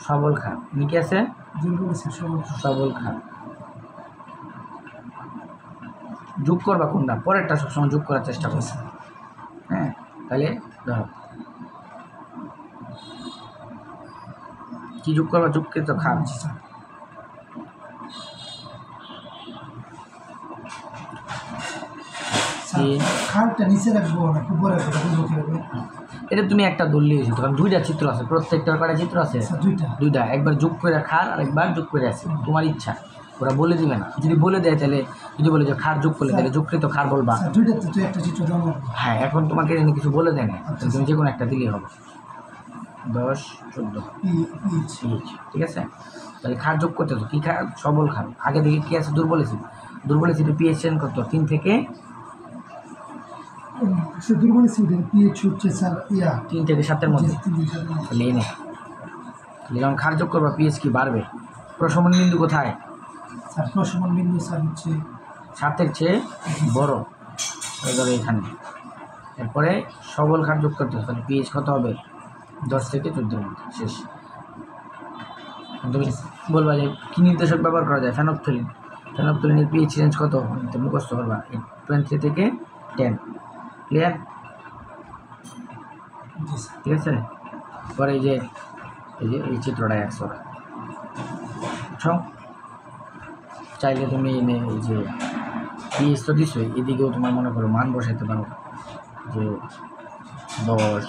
সবল ক্ষার, এনে কি আছে? দুর্বল এসিড সবল ক্ষার। যোগ করবা কোনটা? পরেরটা সবসময় যোগ করার চেষ্টা করছে। হ্যাঁ, তাহলে ধরো কি যোগ করবা? যোগকৃত ক্ষার। জি স্যার। খালটা নিচে রাখবো না উপরে রাখবো, বুঝবো কিভাবে? এটা তুমি একটা দলীয় চিত্র, কারণ দুইটা চিত্র আছে, প্রত্যেকটার কয়টা চিত্র আছে? স্যার দুইটা। দুইটা, একবার যোগ করে খার আর একবার যোগ করে আছে, তোমার ইচ্ছা, ওরা বলে দিবে না। যদি বলে দেয় তাহলে, যদি বলে যে খার যোগ করলে তাহলে যোগকৃত খার বলবা। স্যার দুইটাতে তো একটা চিত্র দেওয়া হবে। হ্যাঁ, এখন তোমাকে এখানে কিছু বলে দেয় না, আচ্ছা। তুমি যে কোনো একটা দিলেই হবে। 10, 14 পিএইচ। ঠিক আছে, তাহলে খার যোগ করতেছো কী খার? সবল খার। আগে দিকে কী আছে? দুর্বল এসিড। দুর্বল এসিডের পিএইচ চেঞ্জ করতো 3 থেকে স্যার দুর্বল এসিডের পিএইচ হচ্ছে স্যার 3 থেকে 7-এর মধ্যে। 3 থেকে 7 তাহলে এনে তাহলে যখন খার যোগ করবা পিএইচ কি বাড়বে? প্রশমন বিন্দু কোথায়? স্যার প্রশমন বিন্দু স্যার হচ্ছে 7-এর চেয়ে বড়, ধরো এখানে। এরপরে সবল খার যোগ করতে হবে, তাহলে পিএইচ কত হবে? 10 থেকে 14-এর মধ্যে। শেষ। তুমি বলবা যে কী নির্দেশক ব্যবহার করা যায়? ফেনফথলিন। ফেনফথলিনের পিএইচ চেঞ্জ কত? তুমি মুখস্থ করবা 23 থেকে 10। ক্লিয়ার? জি স্যার। ঠিক আছে, পরে এই যে এই চিত্রটা 100 বুঝছো? চাইলে তুমি এনে এই যে পিএইচ তো দিছোই, এদিকেও তোমার মনে করো মান বসাইতে পারো যে 10,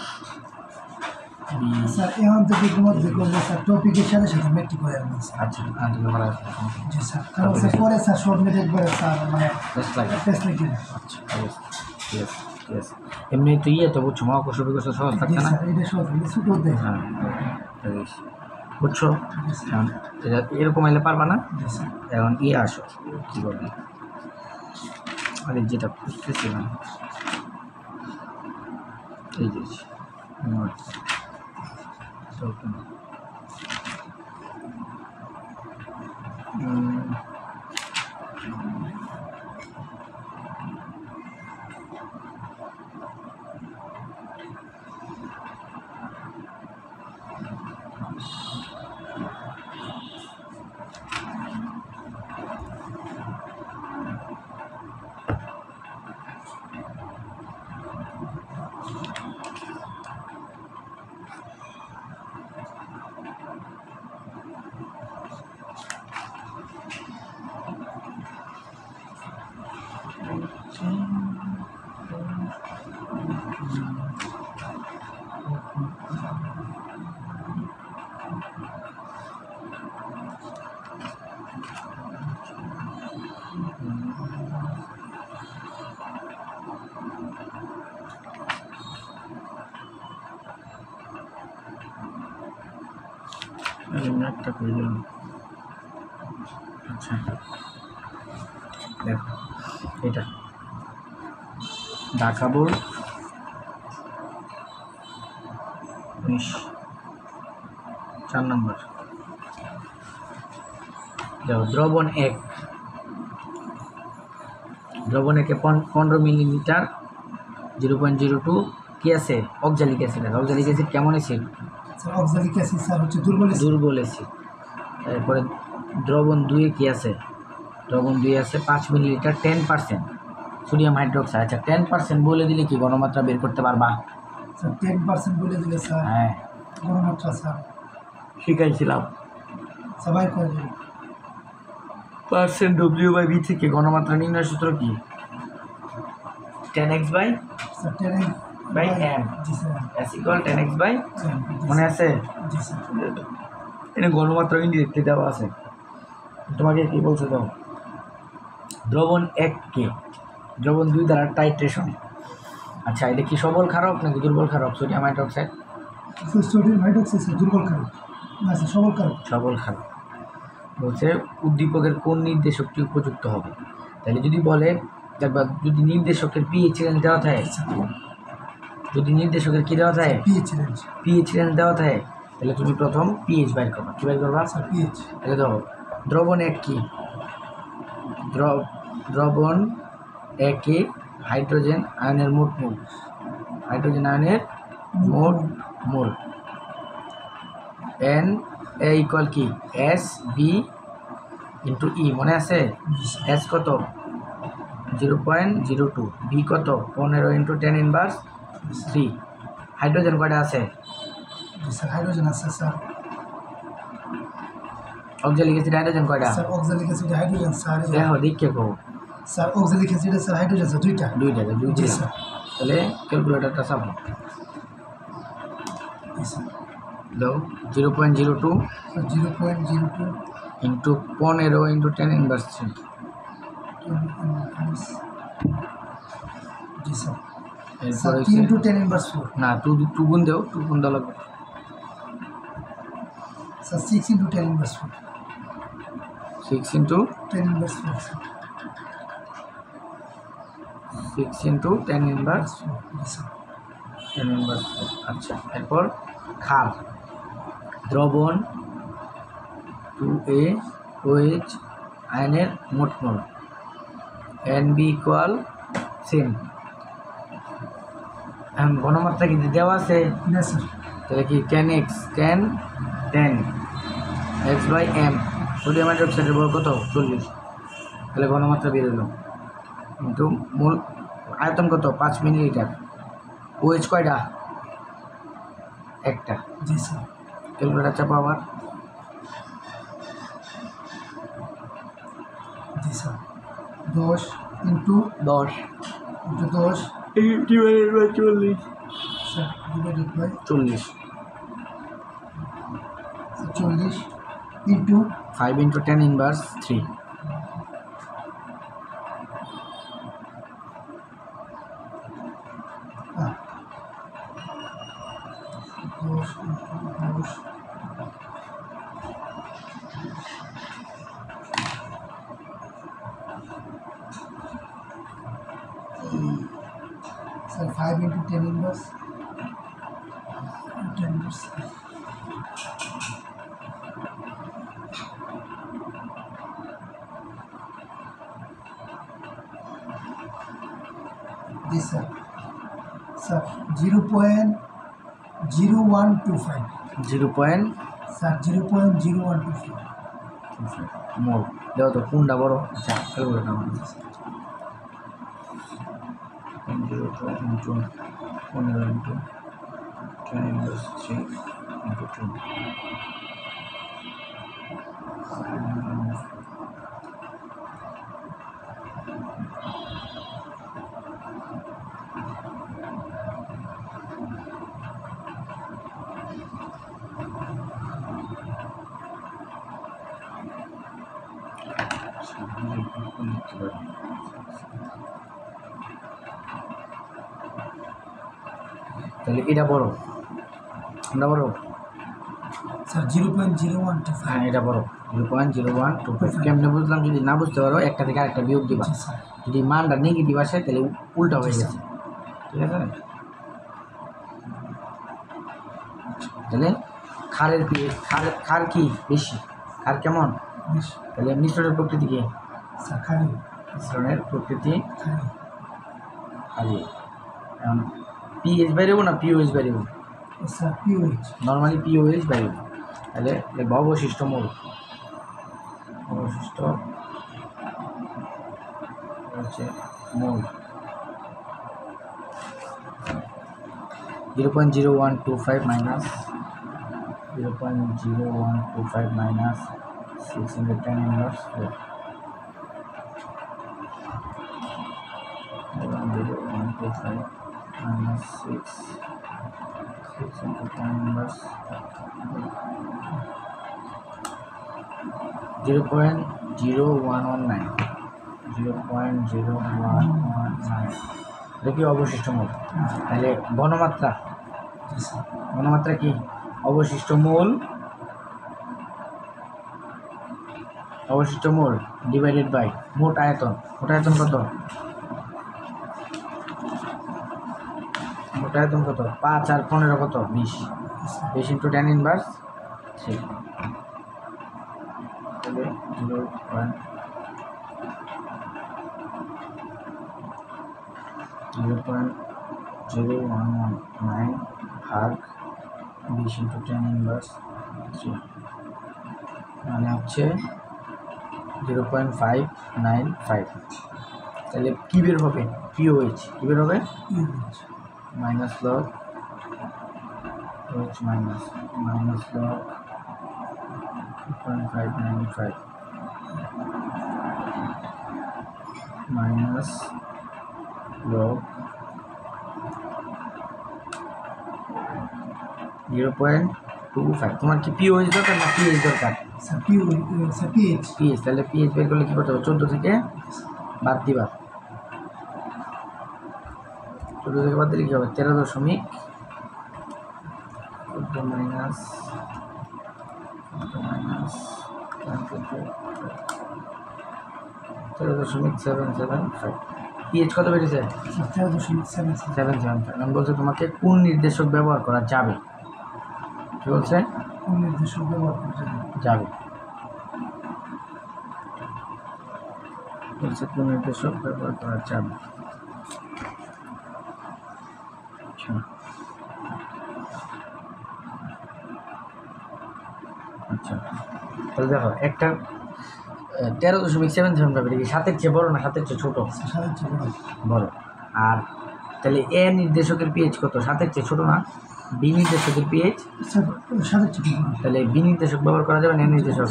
20। স্যার এখন থেকে তোমার যে করবো স্যার টপিকের সাথে সাথে মেট্রিক করে আসবেন স্যার। আচ্ছা, তুমি ভালো আছো? জি স্যার, কারণ স্যার পরে স্যার সব মেটে একবারে স্যার মানে বেস্ট লাগে। টেস্ট লিখে দেয়। আচ্ছা, ঠিক আছে, ঠিক আছে, ঠিক আছে। এমনি তো তো বুঝছো, মহাকর্ষ বিকর্ষ সহজ জি থাকছে না? স্যার, এটা সব ছোটো দেয়। হ্যাঁ, বেশ। বুঝছো? জি স্যার। এখন এরকম এলে পারবা না? জি স্যার। এখন আসো কী করবে? আরে যেটা বুঝতেছিলাম এই যে notes, token. একটা করে দিলাম। আচ্ছা দেখো এটা ঢাকা বোর্ড 19 4 নম্বর। দেখো দ্রবণ 1 15 মিলিলিটার 0.02 কি আছে? Oxalic acid. অক্সালিক অ্যাসিড কেমন acid? Sir oxalic acid sir হচ্ছে দুর্বল অ্যাসিড। দুর্বল অ্যাসিড। তারপরে দ্রবণ 2 কি আছে? দ্রবণ 2 আছে 5 মিলিলিটার 10% সোডিয়াম হাইড্রোক্সাইড। আচ্ছা 10% বলে দিলে কি ঘনমাত্রা বের করতে পারবা? স্যার 10% বলে দিলে স্যার হ্যাঁ ঘনমাত্রা স্যার শিখাইছিলাম। সবাই করে দেবে। পার্সেন্ট W/V থেকে ঘনমাত্রা নির্ণয় সূত্র কি? 10x by sir 10 by m জি sir. s equal 10x by জি মনে আছে? জি স্যার। এটা ঘনমাত্রা ইনডিরেক্টলি দেওয়া আছে। তোমাকে কি বলছে দাও? দ্রবণ 1 কে দ্রবণ 2 দ্বারা টাইট্রেশনে। আচ্ছা এটা কি সবল ক্ষারক নাকি দুর্বল ক্ষারক? Sodium hydroxide sodium hydroxide sir দুর্বল কারক না স্যার সবল কারক। সবল ক্ষারক। বলছে উদ্দীপকের কোন নির্দেশকটি উপযুক্ত হবে। তাহলে যদি বলে দেখবা, যদি নির্দেশকের পিএইচ রেঞ্জ দেওয়া থাকে, যদি নির্দেশকের কী দেওয়া থাকে, পিএইচ রেঞ্জ দেওয়া থাকে, তাহলে তুমি প্রথম পিএইচ বাইর করবা। কী বাইর করবা? পিএইচ। তাহলে দেখো দ্রবণ এক কি, দ্রবণ একে হাইড্রোজেন আয়নের মোট মোল, হাইড্রোজেন আয়নের মোট মোল এন এ ইকুয়াল কি এস বি ইন্টু ই, মনে আছে? এস কত 0.02, বি কত 15 ইন্টু 10 ইনভার্স 3। হাইড্রোজেন কয়টা আছে? স্যার হাইড্রোজেন আছে স্যার। অক্সালিক অ্যাসিড হাইড্রোজেন কয়টা? Sir oxalic acid hydrogen sir. দেখো দেখে কো sir oxalic acid sir hydrogen sir দুইটা। দুইটা স্যার। তাহলে ক্যালকুলেটরটা চাপো, দাও 0.02 0.02 ইন্টু 15 ইন্টু 10 ইনভার্স 3। জি স্যার। এরপর 3 ইন্টু 10 ইনভার্স 4। না, টু গুণ দেও, টু গুণ দেওয়া লাগবে। Sir 6 into 10 inverse 4। 6 into 10 inverse 4 sir. 6 into 10 inverse 4। জি স্যার। 10 ইনভার্স 4। আচ্ছা, এরপর ক্ষার দ্রবণ 2A OH আয়নের মোট মোল NB ইকুয়াল সেম। এখন ঘনমাত্রা কি দেওয়া আছে? না স্যার। তাহলে কি 10x 10 x by m, sodium হাইড্রোক্সাইডের বল কত 40, তাহলে ঘনমাত্রা বের হলো। কিন্তু মূল আয়তন কত 5 মিলিলিটার। OH কয়টা? একটা। জি স্যার। ক্যালকুলেটর চাপা আবার। জি sir. 10 into 10 10 divided by 40, sir divided by 40 40 into 5 into 10 inverse 3। Sir 5 into 10 inverse 10 inverse. জি স্যার। স্যার 0.0125। 0. স্যার 0.0125 মোল দেওয়া তো কোনটা বড়? আচ্ছা, ক্যালকুলেটর আমার 0.02 ইন্টু 15 ইন্টু 10 ইনভার্স 3 ইন্টু 2। তাহলে এটা বড়, কোনটা বড়? স্যার 0.0125। হ্যাঁ, এটা বড় 0.0125। কেমনে বুঝলাম? যদি না বুঝতে পারো একটা থেকে আরেকটা বিয়োগ দিবা। জি স্যার। যদি মানটা নেগেটিভ আসে তাহলে উল্টা হয়ে গেছে, ঠিক আছে? তাহলে ক্ষারের ক্ষার কি বেশি? ক্ষার কেমন? বেশি। তাহলে মিশ্রণের প্রকৃতি কি? স্যার খালি। মিশ্রণের প্রকৃতি খালি। ক্ষারীয়। এখন পিএইচ বেরোবো না পিওএইচ বেরোবো? Sir pOH. নর্মালি পিওএইচ বেরোবো। তাহলে দেখবো অবশিষ্ট মোল, অবশিষ্ট হচ্ছে মোল 0.0125 minus 0.0125 minus 6 into 10 inverse 4। 0.0125 minus 6 into 10 inverse 0.0119 0.0119। এটা কি অবশিষ্ট মোল? তাহলে ঘনমাত্রা, ঘনমাত্রা কি? অবশিষ্ট মোল অবশিষ্ট মোল ডিভাইডেড বাই মোট আয়তন। মোট আয়তন কত? মোট আয়তন কত? 5 আর 15 কত? 20। 20 ইন্টু tan ইনভার্স 3 তাহলে 0.0119 ভাগ 20 ইন্টু tan ইনভার্স 3 মানে হচ্ছে 0.595। তাহলে কী বের হবে? পিওএইচ কী বের হবে? Minus log OH minus log 0.595 minus log 0.25। তোমার কি পিওএইচ দরকার না পিএইচ দরকার? পিএইচ। তাহলে পিএইচ বের করলে কী করতে হবে? 14 থেকে বাদ দিবা। 14 থেকে বাদ দিলে কী হবে? 13.14 মাইনাস 13.775। পিএইচ কত বেড়েছে? 775। আমি বলছে তোমাকে কোন নির্দেশক ব্যবহার করা যাবে? কি বলছে? কোন নির্দেশক ব্যবহার করা যাবে বলছে, কোন নির্দেশক ব্যবহার করা যাবে। আচ্ছা তাহলে দেখো একটা 13.77 পাবে, কি 7-এর চেয়ে বড় না 7-এর চেয়ে ছোট? বড়। আর তাহলে এ নির্দেশকের পিএইচ কত? 7-এর চেয়ে ছোট না? বি নির্দেশকের পিএইচ 7-এর চেয়ে বড়। তাহলে বি নির্দেশক ব্যবহার করা যাবে না এ নির্দেশক?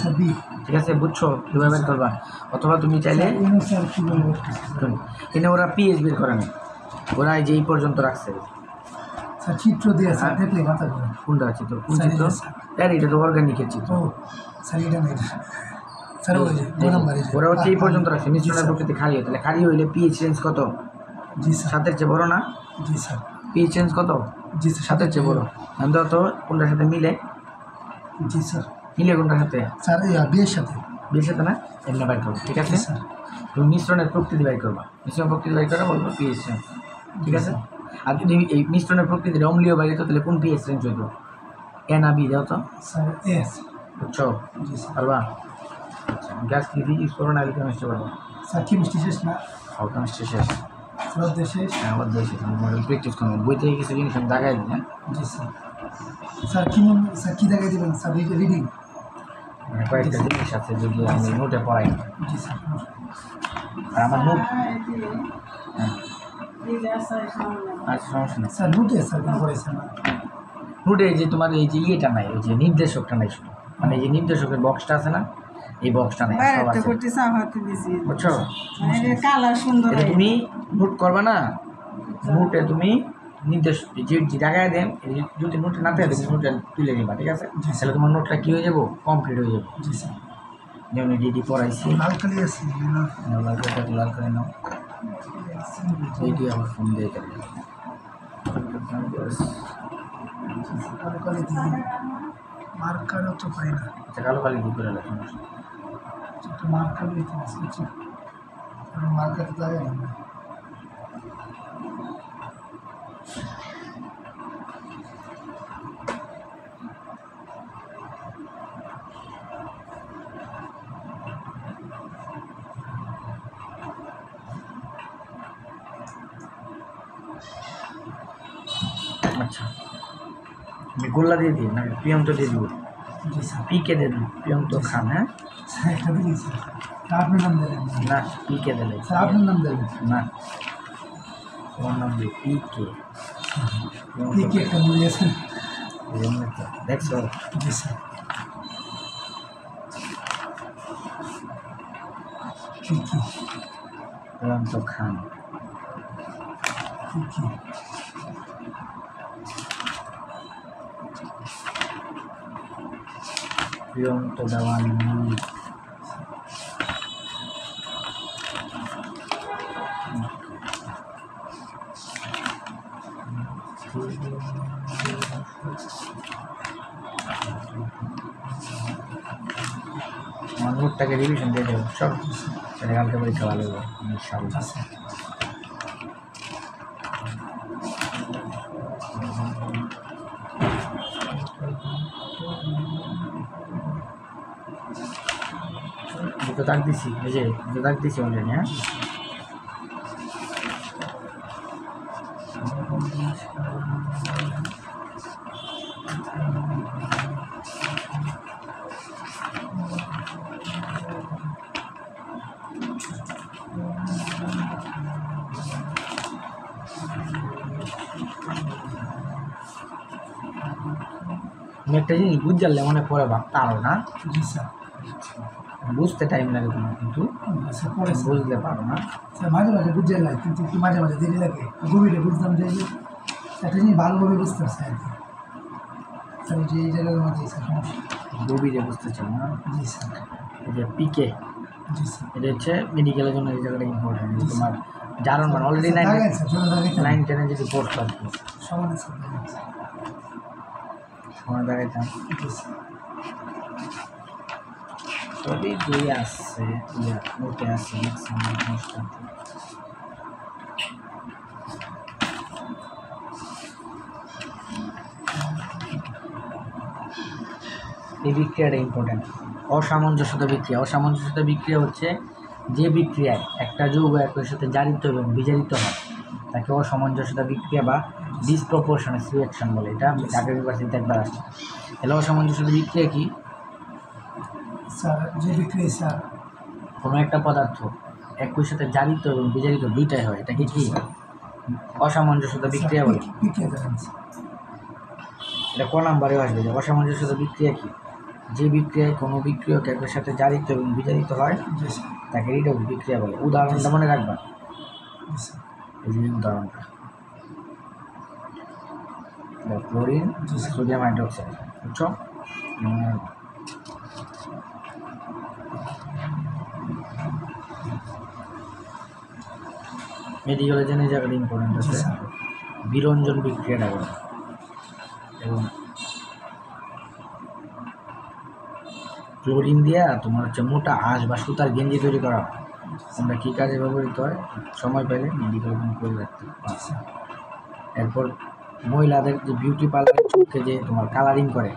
ঠিক আছে, বুঝছো কীভাবে বের করবা? অথবা তুমি চাইলে এনে ওরা পিএইচ বের করে না, ওরা এই যে এই পর্যন্ত রাখছে চিত্র দিয়ে দেখলে মাথা ঘুরে। কোনটা চিত্র? কোন চিত্র? এটা তো অর্গানিকের চিত্র। ওরা হচ্ছে এই পর্যন্ত রাখছে মিশ্রণের প্রকৃতি খালি হয়। তাহলে খালি হইলে পিএইচ রেঞ্জ কত? জি স্যার। 7-এর চেয়ে বড় না? জি স্যার। পিএইচ রেঞ্জ কত? জি স্যার। 7-এর চেয়ে বড়। আমি তো কোনটার সাথে মিলে? জি স্যার। মিলে কোনটার সাথে? স্যার বিয়ের সাথে। বিয়ের সাথে না? এমনি বাইর করবো। ঠিক আছে স্যার। তুমি মিশ্রণের প্রকৃতি বাইর করবা, মিশ্রণের প্রকৃতি বাইর করে বলবো পিএইচ রেঞ্জ। ঠিক আছে, আর যদি এই মিশ্রণের প্রকৃতির অম্লীয় বাইরে তো তাহলে কোন পিএইচ রেঞ্জ হইতো? এ না বি? দাও তো স্যার এস। বুঝছো? জি স্যার। পারবা? আচ্ছা গ্যাস কি ফিজিক্স করো না কেমিস্ট্রি করবো? স্যার কেমিস্ট্রি শেষ না? কেমিস্ট্রি শেষ। স্যার শেষ? হ্যাঁ ওর দেশে মডেল প্র্যাকটিস করবো, বই থেকে কিছু জিনিস আমি দেখাই দিই। হ্যাঁ জি স্যার। স্যার কি দেখাই দেবেন? স্যার রিডিং কয়েকটা জিনিস আছে যেগুলো আমি নোটে পড়াই। জি স্যার। আর আমার নোট আচ্ছা সমস্যা নেই স্যার নোটে স্যার কেন পড়াইছেন না? নোটে যে তোমার এই যে ইয়েটা নাই, ওই যে নির্দেশকটা নাই শুধু, মানে এই যে নির্দেশকের বক্সটা আছে না, এই বক্সটা নাই, সব আছে বুঝছো? এটা তুমি নোট করবা না, নোটে তুমি নির্দেশ যে জায়গায় দেন যদি নোটে না থাকে তুমি নোটটা তুলে নিবা। ঠিক আছে, তাহলে তোমার নোটটা কী হয়ে যাবো? কমপ্লিট হয়ে যাবে। জি স্যার। যেমন এটি পড়াইছি, লাল কালি আছে না? লাল করে নাও, এইটি আমার ফোন দিয়ে গেলে কালো কালি দিয়ে মার্কারও তো পাই না। আচ্ছা কালো কালি কী করে লেখা? একটা মার্কার দিতে আছে, মার্কার তো লাগে না। আচ্ছা আমি গোল্লা দিয়ে দিই না প্রিয়ন্ত দিয়ে দিব? জি স্যার। পিকে দিয়ে দিই, প্রিয়ন্ত খান। হ্যাঁ স্যার একটা দিন স্যার, আপনার নাম দেবেন না? পিকে দিলে স্যার, আপনার নাম দেবেন না, তোমার নাম দিয়ে পিকে। কি একটা মনে আছে? দেখছো? জি স্যার। কি প্রিয়ন্ত খান। কি প্রিয়ন্ত দেওয়ান মল্লিক। আমার নোটটা সপ্তাহে রিভিশন দিয়ে দেবো, চল তাহলে কালকে পরীক্ষা ভালো হবে ইনশাআল্লাহ। আচ্ছা দুটো দাগ দিছি, এই যে দুটো দাগ দিছি অলরেডি। হ্যাঁ, আমি একটা জিনিস বুঝতে পারলে মনে পড়ে ভাবতারও না, জি স্যার। বুঝতে টাইম লাগে তোমার, কিন্তু স্যার পরে স্যার বুঝতে পারো না। স্যার মাঝে মাঝে বুঝতে লাগে, কিন্তু একটু মাঝে মাঝে দেরি লাগে। গভীরে বুঝলাম যে একটা জিনিস ভালোভাবে বুঝতে পারছি আর কি স্যার। এই যে এই জায়গার মধ্যে স্যার সমস্যা। গভীরে বুঝতে চাও না? জি স্যার। এই যে পিকে, জি স্যার। এটা হচ্ছে মেডিকেলের জন্য এই জায়গাটা ইম্পর্টেন্ট। তোমার জারণ মানে অলরেডি স্যার দাগেন স্যার, জোরে দাগেন। 9-10 যদি পড়তো আর কি, সমানে স্যার দাগেন স্যার। সময় দেখাইতাম। জি স্যার। সবই বই আসছে, নোটে আসছে ম্যাক্সিমাম জিনিসটা। এই বিক্রিয়াটা ইম্পর্টেন্ট। অসামঞ্জস্যতা বিক্রিয়া, অসামঞ্জস্যতা বিক্রিয়া হচ্ছে যে বিক্রিয়ায় একটা যৌগ একই সাথে জারিত এবং বিজারিত হয় তাকে অসামঞ্জস্যতা বিক্রিয়া বা ডিসপ্রপোর্শনাস রিঅ্যাকশন বলে। এটা ঢাকা ইউনিভার্সিটিতে একবার আসছে। তাহলে অসামঞ্জস্যতা বিক্রিয়া কি? স্যার যে বিক্রি স্যার কোনো একটা পদার্থ একই সাথে জারিত এবং বিজারিত দুইটাই হয়, এটাকে কি অসামঞ্জস্যতা বিক্রিয়া বলে। বিক্রিয়া দাগেন স্যার। এটা ক নাম্বারে আসবে যে অসামঞ্জস্যতা বিক্রিয়া কি? যে বিক্রিয়ায় কোনো বিক্রিয়ক একই সাথে জারিত এবং বিজারিত হয় জি স্যার। তাকে রিডক্স বিক্রিয়া বলে। উদাহরণটা মনে রাখবা, জি স্যার। এই যে উদাহরণটা ক্লোরিন সোডিয়াম হাইড্রোক্সাইড, বুঝছো? মেডিকেলের জন্য এই জায়গাটা ইম্পর্টেন্ট আছে। বিরঞ্জন বিক্রিয়াটা বলে। এবং ক্লোরিন দিয়া তোমার হচ্ছে মোটা আঁশ বা সুতার গেঞ্জি তৈরি করা হয়। আমরা কী কাজে ব্যবহৃত হয়? সময় পেলে মেডিকেল করে রাখতে পারছি। এরপর মহিলাদের যে বিউটি পার্লারের চুলকে যে তোমার কালারিং করে,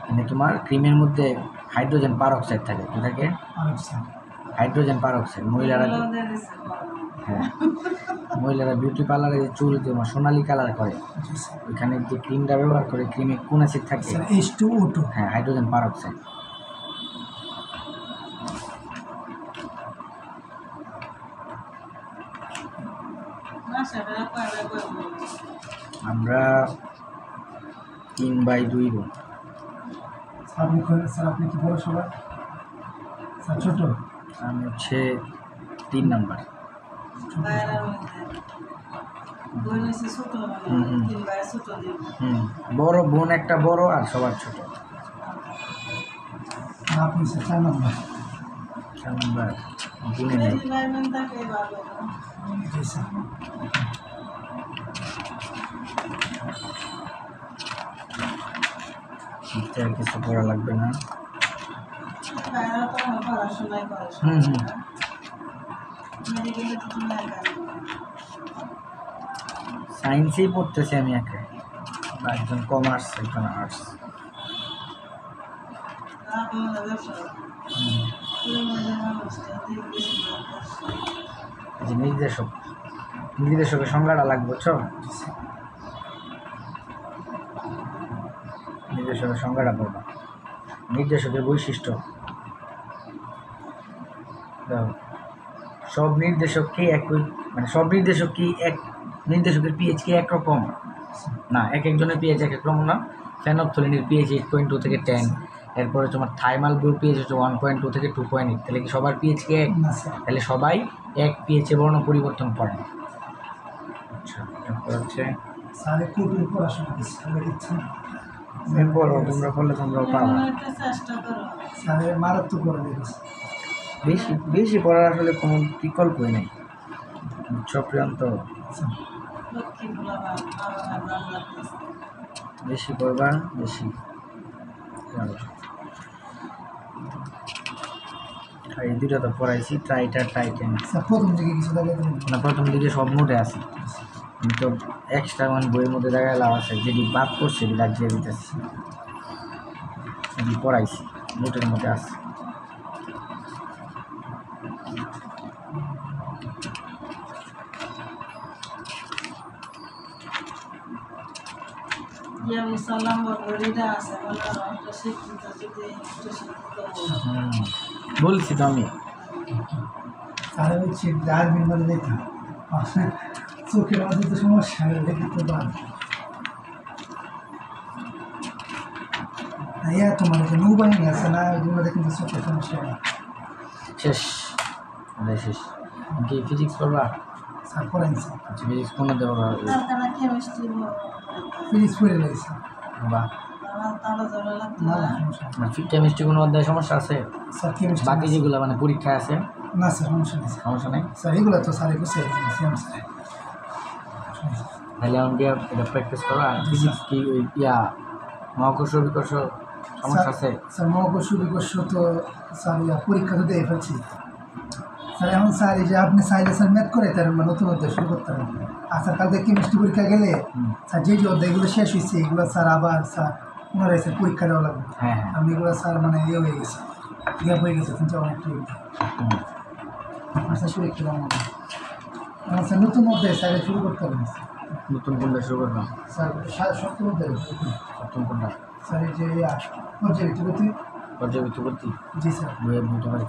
মানে তোমার ক্রিমের মধ্যে হাইড্রোজেন পারঅক্সাইড থাকে, কি থাকে? Hydrogen peroxide. মহিলারা, হ্যাঁ, মহিলারা বিউটি পার্লারে যে চুল তোমার সোনালি কালার করে, ওইখানে যে ক্রিমটা ব্যবহার করে, ক্রিমে কোন অ্যাসিড থাকে? H2O2। হ্যাঁ, হাইড্রোজেন পারঅক্সাইড। আমরা 3/2 রুম। আপনি কি বড় সবাই স্যার? ছোট? আমি হচ্ছে 3 নাম্বার। বড় বোন একটা বড় আর সবার ছোট। আপনি স্যার 4 নম্বর। 4 নাম্বার গুনে নেই। জি স্যার। শিখতে আর কিছু করা লাগবে না। সায়েন্সেই পড়তেছি আমি, একজন কমার্স একজন আর্টস। যে নির্দেশকের সংজ্ঞাটা লাগবে, বুঝছো? নির্দেশকের সংজ্ঞাটা পড়বা। নির্দেশকের বৈশিষ্ট্য, সব নির্দেশককে একই, মানে সব নির্দেশক কি এক নির্দেশকের পিএইচ কি একরকম না, এক একজনের পিএইচ এক এক রকম না। ফেনপথলিনের পিএইচ 8.2 থেকে 10, এরপরে তোমার থাইমাল ব্লু পিএইচ হচ্ছে 1.2 থেকে 2.8। তাহলে কি সবার পিএইচ কি এক? তাহলে সবাই এক পিএইচে বর্ণ পরিবর্তন করে। আচ্ছা, তারপর হচ্ছে স্যার একটু পড়াশোনা করছি। পড়ো, তোমরা পড়লে তোমরাও পাবা। স্যার মারাত্মক করে দিয়েছে। বেশি পড়ার আসলে কোনো বিকল্পই নেই, বুঝছো প্রিয়ন্ত? বেশি পড়বা, বেশি এই দুটো তো পড়াইছি, ট্রাইটার টাইটেন। স্যার প্রথম দিকে কিছু দেখা দিলেন না, প্রথম দিকে সব নোটে আছে, কিন্তু এক্সট্রা মানে বইয়ের মধ্যে জায়গায় লাভ আছে, যেটি বাদ করছে সেটি লাগিয়ে দিতেছি, এটি পড়াইছি নোটের মধ্যে আছে। বলছি তো আমি। তারা হচ্ছে যার বিমানে দেখতাম চোখের মাঝে তো সমস্যা দেখতে পান ইয়া তোমার যে নৌবাহিনী আছে না ওইগুলো কিন্তু চোখের সমস্যা হয়। শেষ, আমাদের শেষ। কি ফিজিক্স পড়বা? স্যার পড়াইছে আচ্ছা, ফিজিক্স কোনো দেবো ফিজিক্স পড়ে লাগছে বা না না সমস্যা নেই। কেমিস্ট্রি কোনো অধ্যায় সমস্যা আছে? স্যার কেমিস্ট্রি বাকি যেগুলো মানে পরীক্ষায় আছে না স্যার সমস্যা নেই স্যার। সমস্যা নেই। স্যার এগুলো তো স্যার বুঝতে সেম স্যার তাহলে আমাকে এটা প্র্যাকটিস করো। আর ফিজিক্স কি ওই মহাকর্ষ বিকর্ষ সমস্যা আছে? স্যার মহাকর্ষ বিকর্ষ তো স্যার পরীক্ষা তো দিয়ে ফেলছি স্যার। এখন স্যার এই যে আপনি চাইলে স্যার ম্যাথ করে তার নতুন অধ্যায় শুরু করতে পারেন। আর স্যার কালকে কেমিস্ট্রি পরীক্ষা গেলে স্যার যে অধ্যায়গুলো শেষ হয়েছে এগুলো স্যার আবার স্যার পুনরায় স্যার পরীক্ষা দেওয়া লাগবে। হ্যাঁ কারণ এগুলো স্যার মানে ইয়ে হয়ে গেছে, গ্যাপ হয়ে গেছে কিন্তু অনেকটা স্যার পরীক্ষা দেওয়া হবে। এখন স্যার নতুন অধ্যায় স্যার শুরু করতে পারেন নতুন কোনটা শুরু করলাম? স্যার সপ্তম অধ্যায় নতুন কোনটা? স্যার এই যে পর্যাবৃত্তি পর্যাবৃত্তি করতে জি স্যার। বইয়ের বইটা বাড়ি